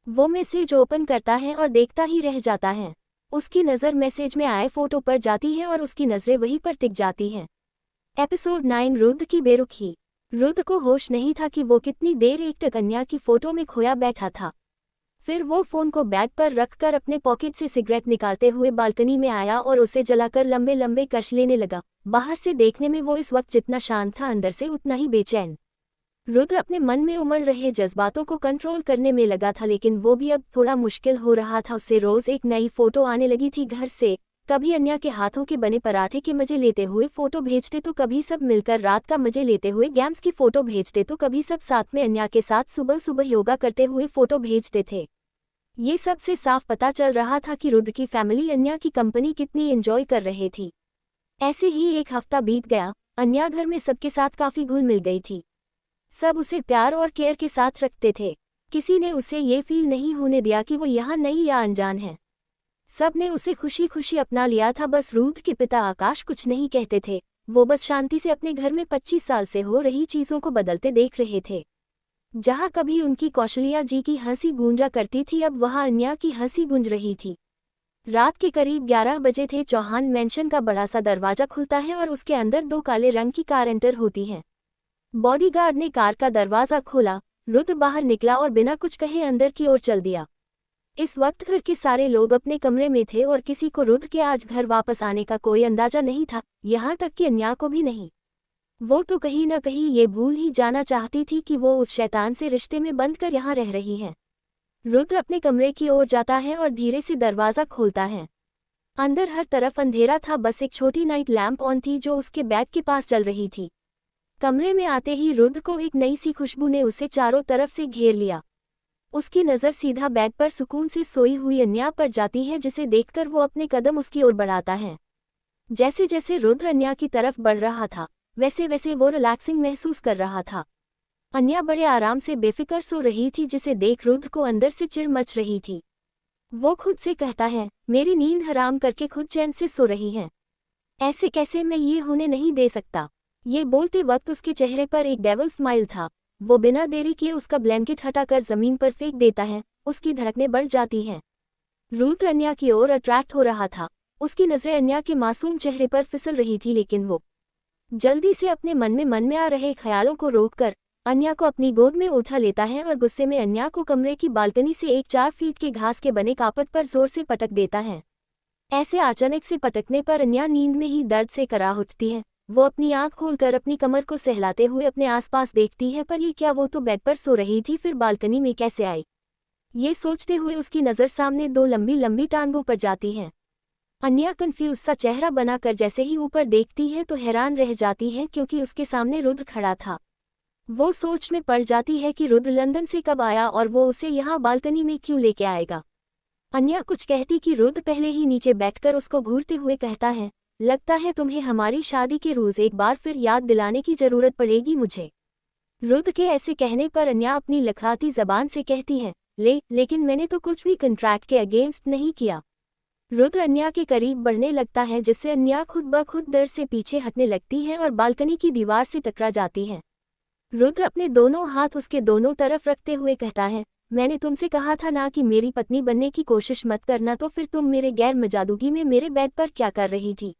वो मैसेज ओपन करता है और देखता ही रह जाता है। उसकी नज़र मैसेज में आए फोटो पर जाती है और उसकी नज़रें वहीं पर टिक जाती हैं। एपिसोड 9 रुद्र की बेरुखी। रुद्र को होश नहीं था कि वो कितनी देर एकटक अन्या की फोटो में खोया बैठा था। फिर वो फोन को बैग पर रखकर अपने पॉकेट से सिगरेट निकालते हुए बालकनी में आया और उसे जलाकर लंबे लंबे कश लेने लगा। बाहर से देखने में वो इस वक्त जितना शांत था अंदर से उतना ही बेचैन। रुद्र अपने मन में उमड़ रहे जज्बातों को कंट्रोल करने में लगा था, लेकिन वो भी अब थोड़ा मुश्किल हो रहा था। उससे रोज एक नई फोटो आने लगी थी घर से। कभी अन्या के हाथों के बने पराठे के मजे लेते हुए फोटो भेजते तो कभी सब मिलकर रात का मजे लेते हुए गेम्स की फोटो भेजते तो कभी सब साथ में अन्या के साथ सुबह सुबह योगा करते हुए फोटो भेजते थे। ये सब से साफ पता चल रहा था कि रुद्र की फैमिली अन्या की कंपनी कितनी एंजॉय कर रही थी। ऐसे ही एक हफ्ता बीत गया। अन्या घर में सबके साथ काफी घुल मिल गई थी। सब उसे प्यार और केयर के साथ रखते थे। किसी ने उसे ये फील नहीं होने दिया कि वो यहाँ नई या अनजान है। सब ने उसे खुशी खुशी अपना लिया था। बस रुद्र के पिता आकाश कुछ नहीं कहते थे। वो बस शांति से अपने घर में 25 साल से हो रही चीजों को बदलते देख रहे थे। जहाँ कभी उनकी कौशल्या जी की हंसी गूंजा करती थी, अब वहाँ अन्या की हंसी गूंज रही थी। रात के करीब 11 बजे थे। चौहान मैंशन का बड़ा सा दरवाजा खुलता है और उसके अंदर 2 काले रंग की कार एंटर होती है। बॉडीगार्ड ने कार का दरवाजा खोला, रुद्र बाहर निकला और बिना कुछ कहे अंदर की ओर चल दिया। इस वक्त घर के सारे लोग अपने कमरे में थे और किसी को रुद्र के आज घर वापस आने का कोई अंदाजा नहीं था, यहाँ तक कि अन्या को भी नहीं। वो तो कहीं न कहीं ये भूल ही जाना चाहती थी कि वो उस शैतान से रिश्ते में बंध कर यहाँ रह रही है। रुद्र अपने कमरे की ओर जाता है और धीरे से दरवाज़ा खोलता है। अंदर हर तरफ अंधेरा था, बस एक छोटी नाइट लैंप ऑन थी जो उसके बैग के पास चल रही थी। कमरे में आते ही रुद्र को एक नई सी खुशबू ने उसे चारों तरफ से घेर लिया। उसकी नज़र सीधा बेड पर सुकून से सोई हुई अन्या पर जाती है, जिसे देखकर वो अपने कदम उसकी ओर बढ़ाता है। जैसे जैसे रुद्र अन्या की तरफ बढ़ रहा था, वैसे वैसे वो रिलैक्सिंग महसूस कर रहा था। अन्या बड़े आराम से बेफिक्र सो रही थी, जिसे देख रुद्र को अंदर से चिढ़ मच रही थी। वो खुद से कहता है, मेरी नींद हराम करके खुद चैन से सो रही है, ऐसे कैसे, मैं ये होने नहीं दे सकता। ये बोलते वक्त उसके चेहरे पर एक डेविल स्माइल था। वो बिना देरी किए उसका ब्लैंकेट हटाकर जमीन पर फेंक देता है। उसकी धड़कनें बढ़ जाती हैं। रुद्र अन्या की ओर अट्रैक्ट हो रहा था। उसकी नजरें अन्या के मासूम चेहरे पर फिसल रही थी, लेकिन वो जल्दी से अपने मन में आ रहे ख्यालों को रोककर अन्या को अपनी गोद में उठा लेता है और गुस्से में अन्या को कमरे की बालकनी से एक 4 फीट के घास के बने कापट पर जोर से पटक देता है। ऐसे अचानक से पटकने पर अन्या नींद में ही दर्द से कराह उठती है। वो अपनी आंख खोलकर अपनी कमर को सहलाते हुए अपने आसपास देखती है, पर ये क्या, वो तो बेड पर सो रही थी, फिर बालकनी में कैसे आई? ये सोचते हुए उसकी नज़र सामने 2 लंबी लंबी टांगों पर जाती है। अन्या कंफ्यूज सा चेहरा बनाकर जैसे ही ऊपर देखती है तो हैरान रह जाती है, क्योंकि उसके सामने रुद्र खड़ा था। वो सोच में पड़ जाती है कि रुद्र लंदन से कब आया और वो उसे यहाँ बालकनी में क्यों लेके आएगा। अन्या कुछ कहती कि रुद्र पहले ही नीचे बैठकर उसको घूरते हुए कहता है, लगता है तुम्हें हमारी शादी के रूल्स एक बार फिर याद दिलाने की जरूरत पड़ेगी मुझे। रुद्र के ऐसे कहने पर अन्या अपनी लखराती जबान से कहती है, लेकिन मैंने तो कुछ भी कॉन्ट्रैक्ट के अगेंस्ट नहीं किया। रुद्र अन्या के करीब बढ़ने लगता है, जिससे अन्या खुद ब खुद डर से पीछे हटने लगती है और बालकनी की दीवार से टकरा जाती है। रुद्र अपने दोनों हाथ उसके दोनों तरफ रखते हुए कहता है, मैंने तुमसे कहा था ना कि मेरी पत्नी बनने की कोशिश मत करना, तो फिर तुम मेरे गैर मजादूगी में मेरे बेड पर क्या कर रही थी?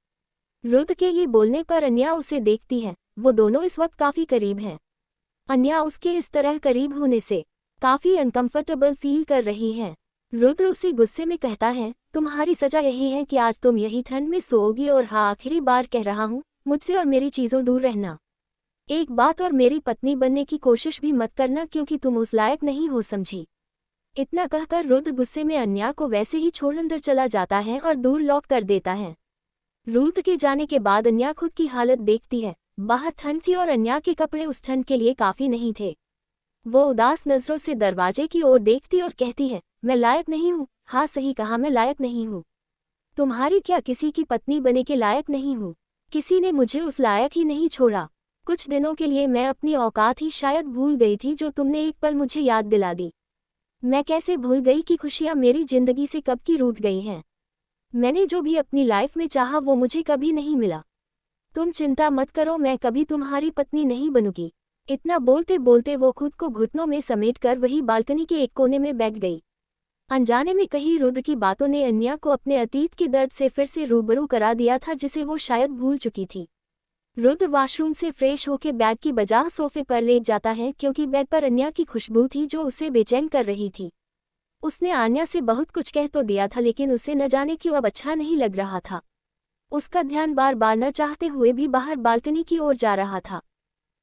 रुद्र के ये बोलने पर अन्या उसे देखती है। वो दोनों इस वक्त काफी करीब हैं। अन्या उसके इस तरह करीब होने से काफी अनकंफर्टेबल फील कर रही है। रुद्र उसे गुस्से में कहता है, तुम्हारी सजा यही है कि आज तुम यही ठंड में सोओगी, और हाँ, आखिरी बार कह रहा हूँ, मुझसे और मेरी चीजों दूर रहना। एक बात और, मेरी पत्नी बनने की कोशिश भी मत करना, क्योंकि तुम उस लायक नहीं हो, समझी? इतना कहकर रुद्र गुस्से में अन्या को वैसे ही छोड़ अंदर चला जाता है और दूर लॉक कर देता है। रुद्र के जाने के बाद अन्या खुद की हालत देखती है। बाहर ठंड थी और अन्या के कपड़े उस ठंड के लिए काफी नहीं थे। वो उदास नजरों से दरवाजे की ओर देखती और कहती है, मैं लायक नहीं हूँ। हाँ, सही कहा, मैं लायक नहीं हूँ। तुम्हारी क्या किसी की पत्नी बने के लायक नहीं हूँ? किसी ने मुझे उस लायक ही नहीं छोड़ा। कुछ दिनों के लिए मैं अपनी औकात ही शायद भूल गई थी, जो तुमने एक पल मुझे याद दिला दी। मैं कैसे भूल गई कि खुशियाँ मेरी जिंदगी से कब की रूठ गई हैं। मैंने जो भी अपनी लाइफ में चाहा वो मुझे कभी नहीं मिला। तुम चिंता मत करो, मैं कभी तुम्हारी पत्नी नहीं बनूंगी। इतना बोलते बोलते वो खुद को घुटनों में समेटकर वही बालकनी के एक कोने में बैठ गई। अनजाने में कहीं रुद्र की बातों ने अन्या को अपने अतीत के दर्द से फिर से रूबरू करा दिया था, जिसे वो शायद भूल चुकी थी। रुद्र वॉशरूम से फ्रेश होकर बैग की बजाय सोफे पर लेट जाता है, क्योंकि बेड पर अन्या की खुशबू थी जो उसे बेचैन कर रही थी। उसने आन्या से बहुत कुछ कह तो दिया था, लेकिन उसे न जाने क्यों अब अच्छा नहीं लग रहा था। उसका ध्यान बार बार न चाहते हुए भी बाहर बालकनी की ओर जा रहा था।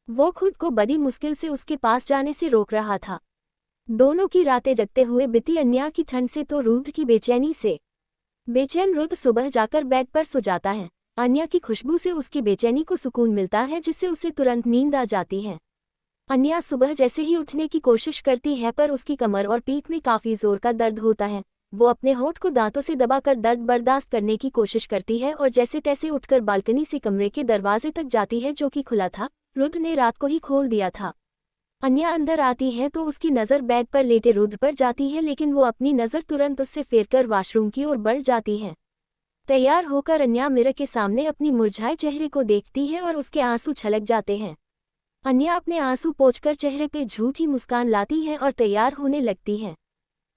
वो खुद को बड़ी मुश्किल से उसके पास जाने से रोक रहा था। दोनों की रातें जगते हुए बीती, अन्या की ठंड से तो रुद्र की बेचैनी से। बेचैन रुद्र सुबह जाकर बेड पर सो जाता है। अन्या की खुशबू से उसकी बेचैनी को सुकून मिलता है, जिससे उसे तुरंत नींद आ जाती है। अन्या सुबह जैसे ही उठने की कोशिश करती है, पर उसकी कमर और पीठ में काफी जोर का दर्द होता है। वो अपने होंठ को दांतों से दबाकर दर्द बर्दाश्त करने की कोशिश करती है और जैसे तैसे उठकर बालकनी से कमरे के दरवाजे तक जाती है, जो कि खुला था। रुद्र ने रात को ही खोल दिया था। अन्या अंदर आती है तो उसकी नज़र बेड पर लेटे रुद्र पर जाती है, लेकिन वो अपनी नज़र तुरंत उससे फेरकर वॉशरूम की ओर बढ़ जाती है। तैयार होकर अन्या मिरर के सामने अपनी मुरझाए चेहरे को देखती है और उसके आंसू छलक जाते हैं। अन्या अपने आंसू पोंछकर चेहरे पे झूठी मुस्कान लाती है और तैयार होने लगती है।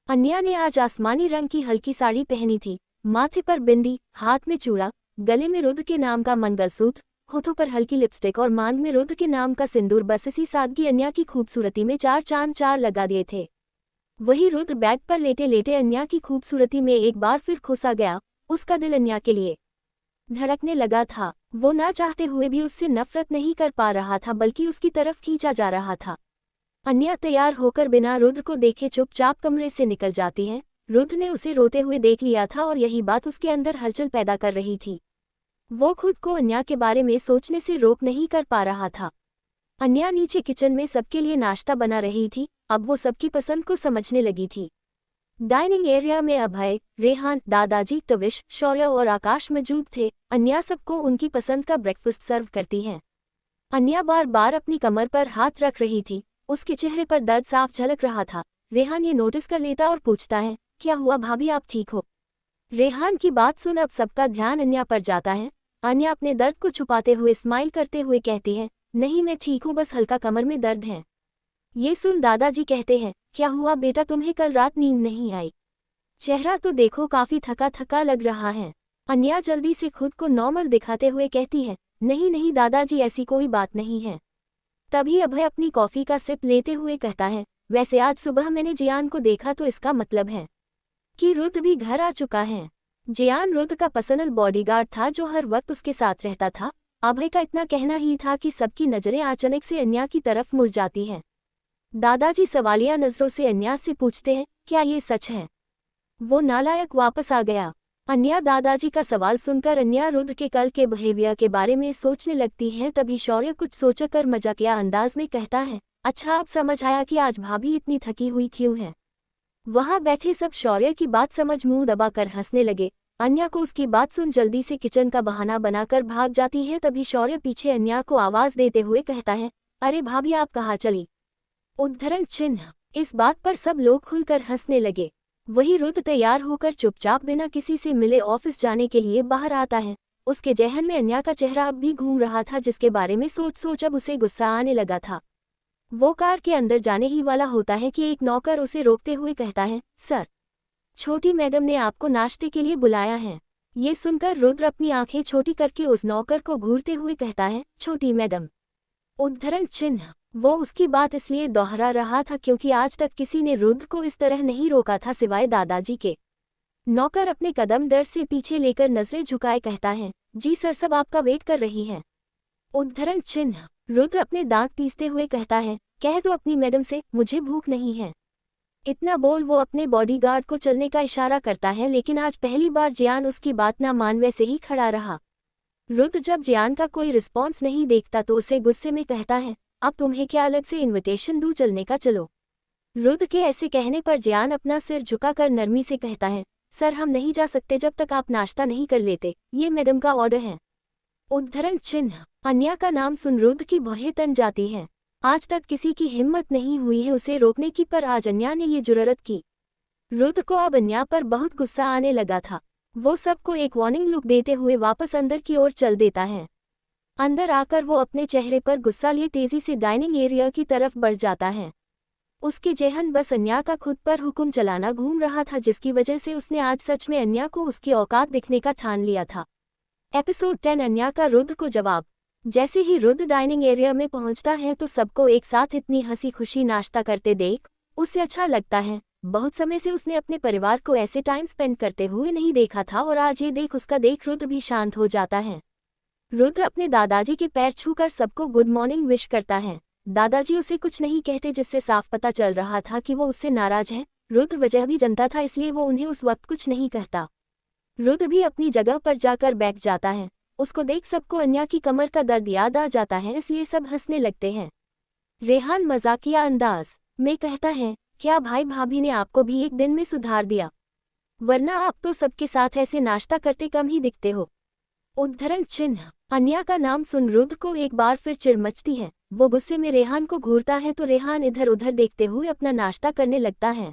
अन्या ने आज आसमानी रंग की हल्की साड़ी पहनी थी, माथे पर बिंदी, हाथ में चूड़ा, गले में रुद्र के नाम का मंगलसूत्र, होठों पर हल्की लिपस्टिक और मांग में रुद्र के नाम का सिंदूर, बस इसी सादगी अन्या की खूबसूरती में चार चांद चार लगा दिए थे। वही रुद्र बेड पर लेटे लेटे अन्या की खूबसूरती में एक बार फिर खोसा गया। उसका दिल अन्या के लिए धड़कने लगा था। वो ना चाहते हुए भी उससे नफरत नहीं कर पा रहा था, बल्कि उसकी तरफ खींचा जा रहा था। अन्या तैयार होकर बिना रुद्र को देखे चुपचाप कमरे से निकल जाती है। रुद्र ने उसे रोते हुए देख लिया था और यही बात उसके अंदर हलचल पैदा कर रही थी। वो खुद को अन्या के बारे में सोचने से रोक नहीं कर पा रहा था। अन्या नीचे किचन में सबके लिए नाश्ता बना रही थी। अब वो सबकी पसंद को समझने लगी थी। डाइनिंग एरिया में अभय, रेहान, दादाजी, तविश, शौर्य और आकाश मौजूद थे। अन्या सबको उनकी पसंद का ब्रेकफास्ट सर्व करती है। अन्या बार बार अपनी कमर पर हाथ रख रही थी। उसके चेहरे पर दर्द साफ झलक रहा था। रेहान ये नोटिस कर लेता और पूछता है, क्या हुआ भाभी, आप ठीक हो? रेहान की बात सुन अब सबका ध्यान अन्या पर जाता है। अन्या अपने दर्द को छुपाते हुए स्माइल करते हुए कहती है, नहीं मैं ठीक हूँ, बस हल्का कमर में दर्द है। ये सुन दादाजी कहते हैं, क्या हुआ बेटा, तुम्हें कल रात नींद नहीं आई? चेहरा तो देखो काफी थका थका लग रहा है। अन्या जल्दी से खुद को नॉर्मल दिखाते हुए कहती है, नहीं नहीं दादाजी, ऐसी कोई बात नहीं है। तभी अभय अपनी कॉफी का सिप लेते हुए कहता है, वैसे आज सुबह मैंने जियान को देखा तो इसका मतलब है कि रुद्र भी घर आ चुका है। जियान रुद्र का पर्सनल बॉडीगार्ड था जो हर वक्त उसके साथ रहता था। अभय का इतना कहना ही था कि सबकी नजरें अचानक से अन्या की तरफ मुड़ जाती हैं। दादाजी सवालिया नजरों से अन्या से पूछते हैं, क्या ये सच है? वो नालायक वापस आ गया? अन्या दादाजी का सवाल सुनकर अन्या रुद्र के कल के बिहेवियर के बारे में सोचने लगती है। तभी शौर्य कुछ सोचकर मजाकिया अंदाज में कहता है, अच्छा अब समझ आया कि आज भाभी इतनी थकी हुई क्यों है। वहां बैठे सब शौर्य की बात समझ मुंह दबाकर हंसने लगे। अन्या को उसकी बात सुन जल्दी से किचन का बहाना बनाकर भाग जाती है। तभी शौर्य पीछे अन्या को आवाज देते हुए कहता है, अरे भाभी आप कहाँ चली? उद्धरण चिन्ह। इस बात पर सब लोग खुलकर हंसने लगे। वही रुद्र तैयार होकर चुपचाप बिना किसी से मिले ऑफिस जाने के लिए बाहर आता है। उसके जहन में अन्या का चेहरा अब भी घूम रहा था, जिसके बारे में सोच सोच अब उसे गुस्सा आने लगा था। वो कार के अंदर जाने ही वाला होता है कि एक नौकर उसे रोकते हुए कहता है, सर, छोटी मैडम ने आपको नाश्ते के लिए बुलाया है। ये सुनकर रुद्र अपनी आंखें छोटी करके उस नौकर को घूरते हुए कहता है, छोटी मैडम? उद्धरण चिन्ह। वो उसकी बात इसलिए दोहरा रहा था क्योंकि आज तक किसी ने रुद्र को इस तरह नहीं रोका था सिवाय दादाजी के। नौकर अपने कदम दर से पीछे लेकर नजरें झुकाए कहता है, जी सर, सब आपका वेट कर रही हैं। उद्धरण चिन्ह। रुद्र अपने दांत पीसते हुए कहता है, कह दो अपनी मैडम से मुझे भूख नहीं है। इतना बोल वो अपने बॉडीगार्ड को चलने का इशारा करता है, लेकिन आज पहली बार जियान उसकी बात ना मान वैसे ही खड़ा रहा। रुद्र जब जियान का कोई रिस्पॉन्स नहीं देखता तो उसे गुस्से में कहता है, अब तुम्हें क्या अलग से इनविटेशन दूं, चलने का चलो। रुद्र के ऐसे कहने पर जियान अपना सिर झुकाकर नरमी से कहता है, सर हम नहीं जा सकते जब तक आप नाश्ता नहीं कर लेते, ये मैडम का ऑर्डर है। उद्धरण चिन्ह। अन्या का नाम सुन रुद्र की भौहें तन जाती हैं। आज तक किसी की हिम्मत नहीं हुई है उसे रोकने की, पर आज अन्या ने ये जुर्रत की। रुद्र को अब अन्या पर बहुत गुस्सा आने लगा था। वो सबको एक वार्निंग लुक देते हुए वापस अंदर की ओर चल देता है। अंदर आकर वो अपने चेहरे पर गुस्सा लिए तेजी से डाइनिंग एरिया की तरफ बढ़ जाता है। उसके जेहन बस अन्या का खुद पर हुक्म चलाना घूम रहा था, जिसकी वजह से उसने आज सच में अन्या को उसकी औकात दिखने का ठान लिया था। एपिसोड 10 अन्या का रुद्र को जवाब। जैसे ही रुद्र डाइनिंग एरिया में पहुंचता है तो सबको एक साथ इतनी हंसी खुशी नाश्ता करते देख उसे अच्छा लगता है। बहुत समय से उसने अपने परिवार को ऐसे टाइम स्पेंड करते हुए नहीं देखा था और आज ये देख उसका देख रुद्र भी शांत हो जाता है। रुद्र अपने दादाजी के पैर छूकर सबको गुड मॉर्निंग विश करता है। दादाजी उसे कुछ नहीं कहते, जिससे साफ पता चल रहा था कि वो उससे नाराज है। रुद्र वजह भी जनता था, इसलिए वो उन्हें उस वक्त कुछ नहीं कहता। रुद्र भी अपनी जगह पर जाकर बैठ जाता है। उसको देख सबको अन्या की कमर का दर्द याद आ जाता है, इसलिए सब हंसने लगते हैं। रेहान मजाकिया अंदाज में कहता है, क्या भाई भाभी ने आपको भी एक दिन में सुधार दिया, वरना आप तो सबके साथ ऐसे नाश्ता करते कम ही दिखते हो। उद्धरण चिन्ह। अन्या का नाम सुन रुद्र को एक बार फिर चिढ़ मचती है। वो गुस्से में रेहान को घूरता है तो रेहान इधर उधर देखते हुए अपना नाश्ता करने लगता है।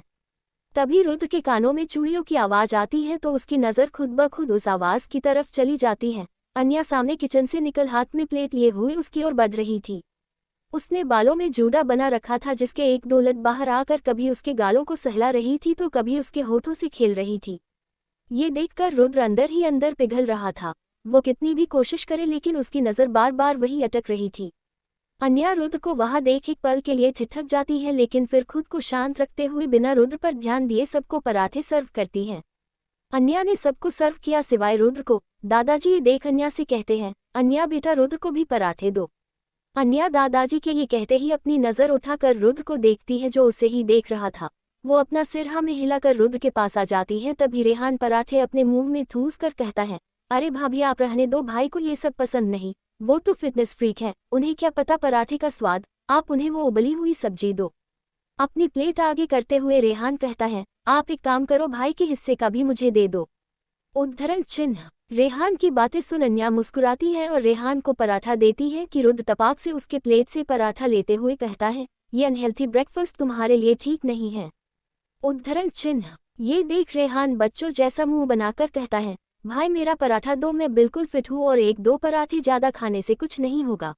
तभी रुद्र के कानों में चूड़ियों की आवाज आती है तो उसकी नज़र खुद ब खुद उस आवाज की तरफ चली जाती है। अन्या सामने किचन से निकल हाथ में प्लेट लिए हुए उसकी ओर बढ़ रही थी। उसने बालों में जूड़ा बना रखा था, जिसके एक दो लट बाहर आकर कभी उसके गालों को सहला रही थी तो कभी उसके होठों से खेल रही थी। ये देखकर रुद्र अंदर ही अंदर पिघल रहा था। वो कितनी भी कोशिश करे लेकिन उसकी नज़र बार बार वही अटक रही थी। अन्या रुद्र को वहां देख एक पल के लिए ठिठक जाती है, लेकिन फिर खुद को शांत रखते हुए बिना रुद्र पर ध्यान दिए सबको पराठे सर्व करती है। अन्या ने सबको सर्व किया सिवाय रुद्र को। दादाजी ये देख अन्या से कहते हैं, अन्या बेटा रुद्र को भी पराठे दो। अन्या दादाजी के ये कहते ही अपनी नज़र उठाकर रुद्र को देखती है जो उसे ही देख रहा था। वो अपना सिर हाँ में हिलाकर रुद्र के पास आ जाती है। तभी रेहान पराठे अपने मुंह में ठूंस कर कहता है, अरे भाभी आप रहने दो, भाई को ये सब पसंद नहीं, वो तो फिटनेस फ्रीक है, उन्हें क्या पता पराठे का स्वाद, आप उन्हें वो उबली हुई सब्जी दो। अपनी प्लेट आगे करते हुए रेहान कहता है, आप एक काम करो, भाई के हिस्से का भी मुझे दे दो। उद्धरण चिन्ह। रेहान की बातें सुन अन्या मुस्कुराती है और रेहान को पराठा देती है कि रुद्र तपाक से उसके प्लेट से पराठा लेते हुए कहता है, ये अनहेल्थी ब्रेकफास्ट तुम्हारे लिए ठीक नहीं है। उद्धरण चिन्ह। ये देख रेहान बच्चों जैसा मुंह बनाकर कहता है, भाई मेरा पराठा दो, मैं बिल्कुल फिट हूँ और एक दो पराठे ज्यादा खाने से कुछ नहीं होगा।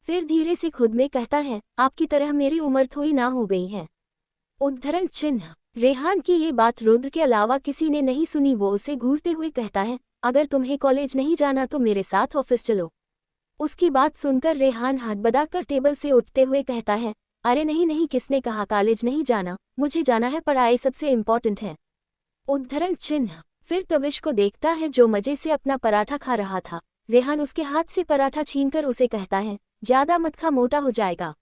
फिर धीरे से खुद में कहता है, आपकी तरह मेरी उम्र थोड़ी ना हो गई है। उद्धरण चिन्ह। रेहान की ये बात रुद्र के अलावा किसी ने नहीं सुनी। वो उसे घूरते हुए कहता है, अगर तुम्हें कॉलेज नहीं जाना तो मेरे साथ ऑफिस चलो। उसकी बात सुनकर रेहान हाथ बढ़ाकर टेबल से उठते हुए कहता है, अरे नहीं नहीं, किसने कहा कॉलेज नहीं जाना, मुझे जाना है, पढ़ाई सबसे इम्पोर्टेंट है। उद्धरण चिन्ह। फिर तविश को देखता है जो मजे से अपना पराठा खा रहा था। रेहान उसके हाथ से पराठा छीनकर उसे कहता है, ज्यादा मत खा, मोटा हो जाएगा,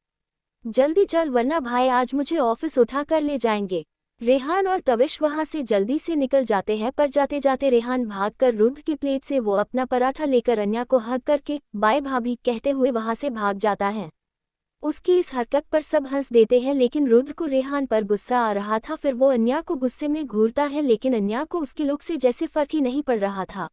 जल्दी चल वरना भाई आज मुझे ऑफिस उठा कर ले जाएंगे। रेहान और तविश वहां से जल्दी से निकल जाते हैं, पर जाते जाते रेहान भागकर रुद्र की प्लेट से वो अपना पराठा लेकर अन्या को हग करके बाय भाभी कहते हुए वहां से भाग जाता है। उसकी इस हरकत पर सब हंस देते हैं, लेकिन रुद्र को रेहान पर गुस्सा आ रहा था। फिर वो अन्या को गुस्से में घूरता है, लेकिन अन्या को उसकी लुक से जैसे फर्क ही नहीं पड़ रहा था।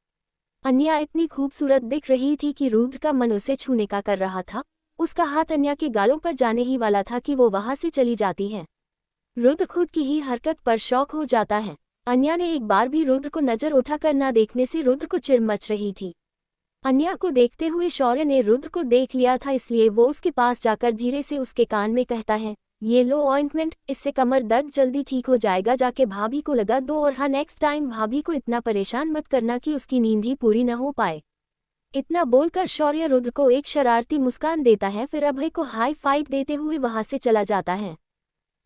अन्या इतनी खूबसूरत दिख रही थी कि रुद्र का मन उसे छूने का कर रहा था। उसका हाथ अन्या के गालों पर जाने ही वाला था कि वो वहां से चली जाती है। रुद्र खुद की ही हरकत पर शौक हो जाता है। अन्या ने एक बार भी रुद्र को नजर उठाकर न देखने से रुद्र को चिढ़ मच रही थी। अन्या को देखते हुए शौर्य ने रुद्र को देख लिया था, इसलिए वो उसके पास जाकर धीरे से उसके कान में कहता है, ये लो ऑइंटमेंट, इससे कमर दर्द जल्दी ठीक हो जाएगा, जाके भाभी को लगा दो, और हाँ नेक्स्ट टाइम भाभी को इतना परेशान मत करना कि उसकी नींद ही पूरी न हो पाए। इतना बोलकर शौर्य रुद्र को एक शरारती मुस्कान देता है, फिर अभय को हाई फाइव देते हुए वहां से चला जाता है।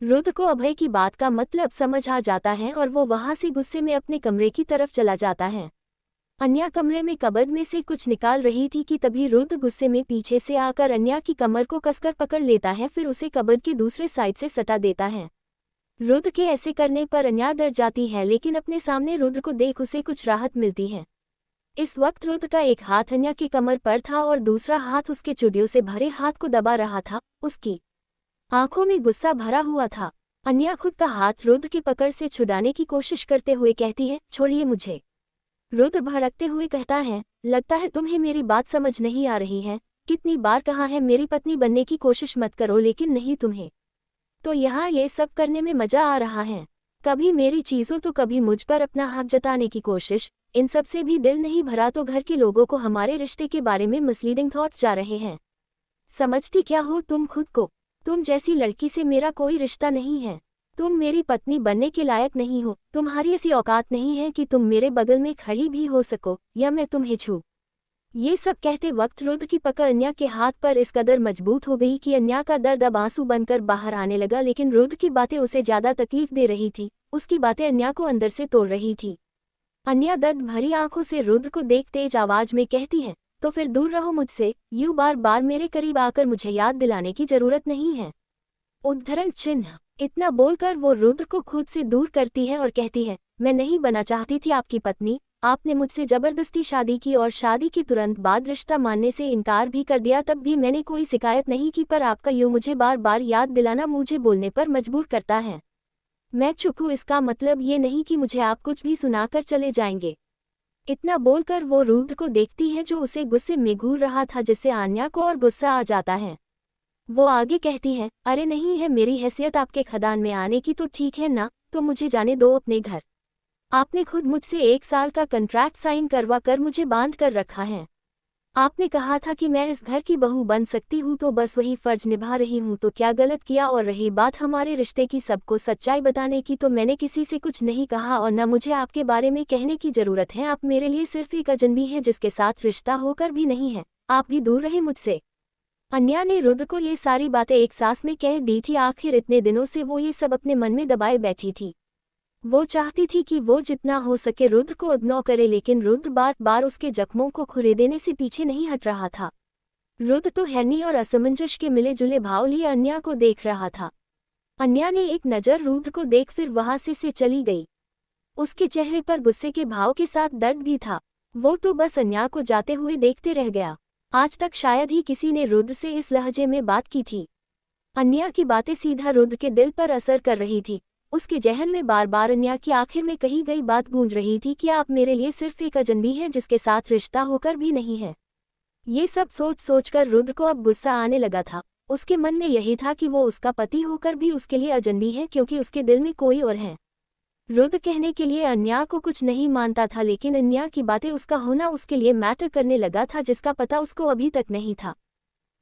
रुद्र को अभय की बात का मतलब समझ आ जाता है और वो वहां से गुस्से में अपने कमरे की तरफ चला जाता है। अन्या कमरे में कबर्ड में से कुछ निकाल रही थी कि तभी रुद्र गुस्से में पीछे से आकर अन्या की कमर को कसकर पकड़ लेता है, फिर उसे कबर्ड की दूसरे साइड से सटा देता है। रुद्र के ऐसे करने पर अन्या डर जाती है, लेकिन अपने सामने रुद्र को देख उसे कुछ राहत मिलती है। इस वक्त रुद्र का एक हाथ अन्या की कमर पर था और दूसरा हाथ उसके चुड़ियों से भरे हाथ को दबा रहा था। उसकी आंखों में गुस्सा भरा हुआ था। अन्या खुद का हाथ रुद्र की पकड़ से छुड़ाने की कोशिश करते हुए कहती है, छोड़िए मुझे। रुद्र भड़कते हुए कहता है, लगता है तुम्हें मेरी बात समझ नहीं आ रही है, कितनी बार कहा है मेरी पत्नी बनने की कोशिश मत करो, लेकिन नहीं, तुम्हें तो यहाँ ये सब करने में मजा आ रहा है। कभी मेरी चीज़ों तो कभी मुझ पर अपना हक जताने की कोशिश, इन सब से भी दिल नहीं भरा तो घर के लोगों को हमारे रिश्ते के बारे में मिसलीडिंग थॉट्स जा रहे हैं। समझती क्या हो तुम खुद को? तुम जैसी लड़की से मेरा कोई रिश्ता नहीं है। तुम मेरी पत्नी बनने के लायक नहीं हो। तुम्हारी ऐसी औकात नहीं है कि तुम मेरे बगल में खड़ी भी हो सको या मैं तुम्हें छू। ये सब कहते वक्त रुद्र की पकड़ अन्या के हाथ पर इस कदर मजबूत हो गई कि अन्या का दर्द अब आंसू बनकर बाहर आने लगा, लेकिन रुद्र की बातें उसे ज्यादा तकलीफ दे रही थी। उसकी बातें अन्या को अंदर से तोड़ रही थी। अन्या दर्द भरी आंखों से रुद्र को देख तेज आवाज में कहती है, तो फिर दूर रहो मुझसे, यूं बार बार मेरे करीब आकर मुझे याद दिलाने की जरूरत नहीं है। उद्धरण चिन्ह। इतना बोलकर वो रुद्र को खुद से दूर करती है और कहती है, मैं नहीं बना चाहती थी आपकी पत्नी, आपने मुझसे जबरदस्ती शादी की और शादी के तुरंत बाद रिश्ता मानने से इनकार भी कर दिया, तब भी मैंने कोई शिकायत नहीं की, पर आपका यूं मुझे बार बार याद दिलाना मुझे बोलने पर मजबूर करता है। मैं चुप हूँ, इसका मतलब ये नहीं कि मुझे आप कुछ भी सुनाकर चले जाएंगे। इतना बोलकर वो रुद्र को देखती है जो उसे गुस्से में घूर रहा था, जिससे आन्या को और गुस्सा आ जाता है। वो आगे कहती है, अरे नहीं है मेरी हैसियत आपके खदान में आने की तो ठीक है ना, तो मुझे जाने दो अपने घर। आपने खुद मुझसे 1 साल का कंट्रैक्ट साइन करवा कर मुझे बांध कर रखा है। आपने कहा था कि मैं इस घर की बहू बन सकती हूँ तो बस वही फर्ज निभा रही हूँ, तो क्या गलत किया? और रही बात हमारे रिश्ते की सबको सच्चाई बताने की, तो मैंने किसी से कुछ नहीं कहा और न मुझे आपके बारे में कहने की जरूरत है। आप मेरे लिए सिर्फ एक अजनबी है जिसके साथ रिश्ता होकर भी नहीं है। आप भी दूर रहे मुझसे। अन्या ने रुद्र को ये सारी बातें एक सांस में कह दी थी। आखिर इतने दिनों से वो ये सब अपने मन में दबाए बैठी थी। वो चाहती थी कि वो जितना हो सके रुद्र को इग्नोर करे, लेकिन रुद्र बार बार उसके जख्मों को खुरे देने से पीछे नहीं हट रहा था। रुद्र तो हैरानी और असमंजस के मिले जुले भाव लिए अन्या को देख रहा था। अन्या ने एक नज़र रुद्र को देख फिर वहां से चली गई। उसके चेहरे पर गुस्से के भाव के साथ दर्द भी था। वो तो बस अन्या को जाते हुए देखते रह गया। आज तक शायद ही किसी ने रुद्र से इस लहजे में बात की थी। अन्या की बातें सीधा रुद्र के दिल पर असर कर रही थी। उसके जहन में बार बार अन्या की आखिर में कही गई बात गूंज रही थी कि आप मेरे लिए सिर्फ एक अजनबी है जिसके साथ रिश्ता होकर भी नहीं है। ये सब सोच सोचकर रुद्र को अब गुस्सा आने लगा था। उसके मन में यही था कि वो उसका पति होकर भी उसके लिए अजनबी है, क्योंकि उसके दिल में कोई और है। रुद्र कहने के लिए अन्या को कुछ नहीं मानता था, लेकिन अन्या की बातें, उसका होना उसके लिए मैटर करने लगा था, जिसका पता उसको अभी तक नहीं था।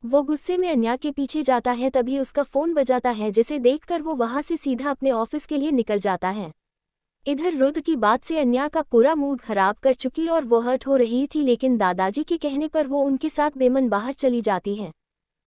वो गुस्से में अन्या के पीछे जाता है, तभी उसका फोन बजाता है, जिसे देखकर वो वहां से सीधा अपने ऑफिस के लिए निकल जाता है। इधर रुद्र की बात से अन्या का पूरा मूड खराब कर चुकी और वो हर्ट हो रही थी, लेकिन दादाजी के कहने पर वो उनके साथ बेमन बाहर चली जाती है।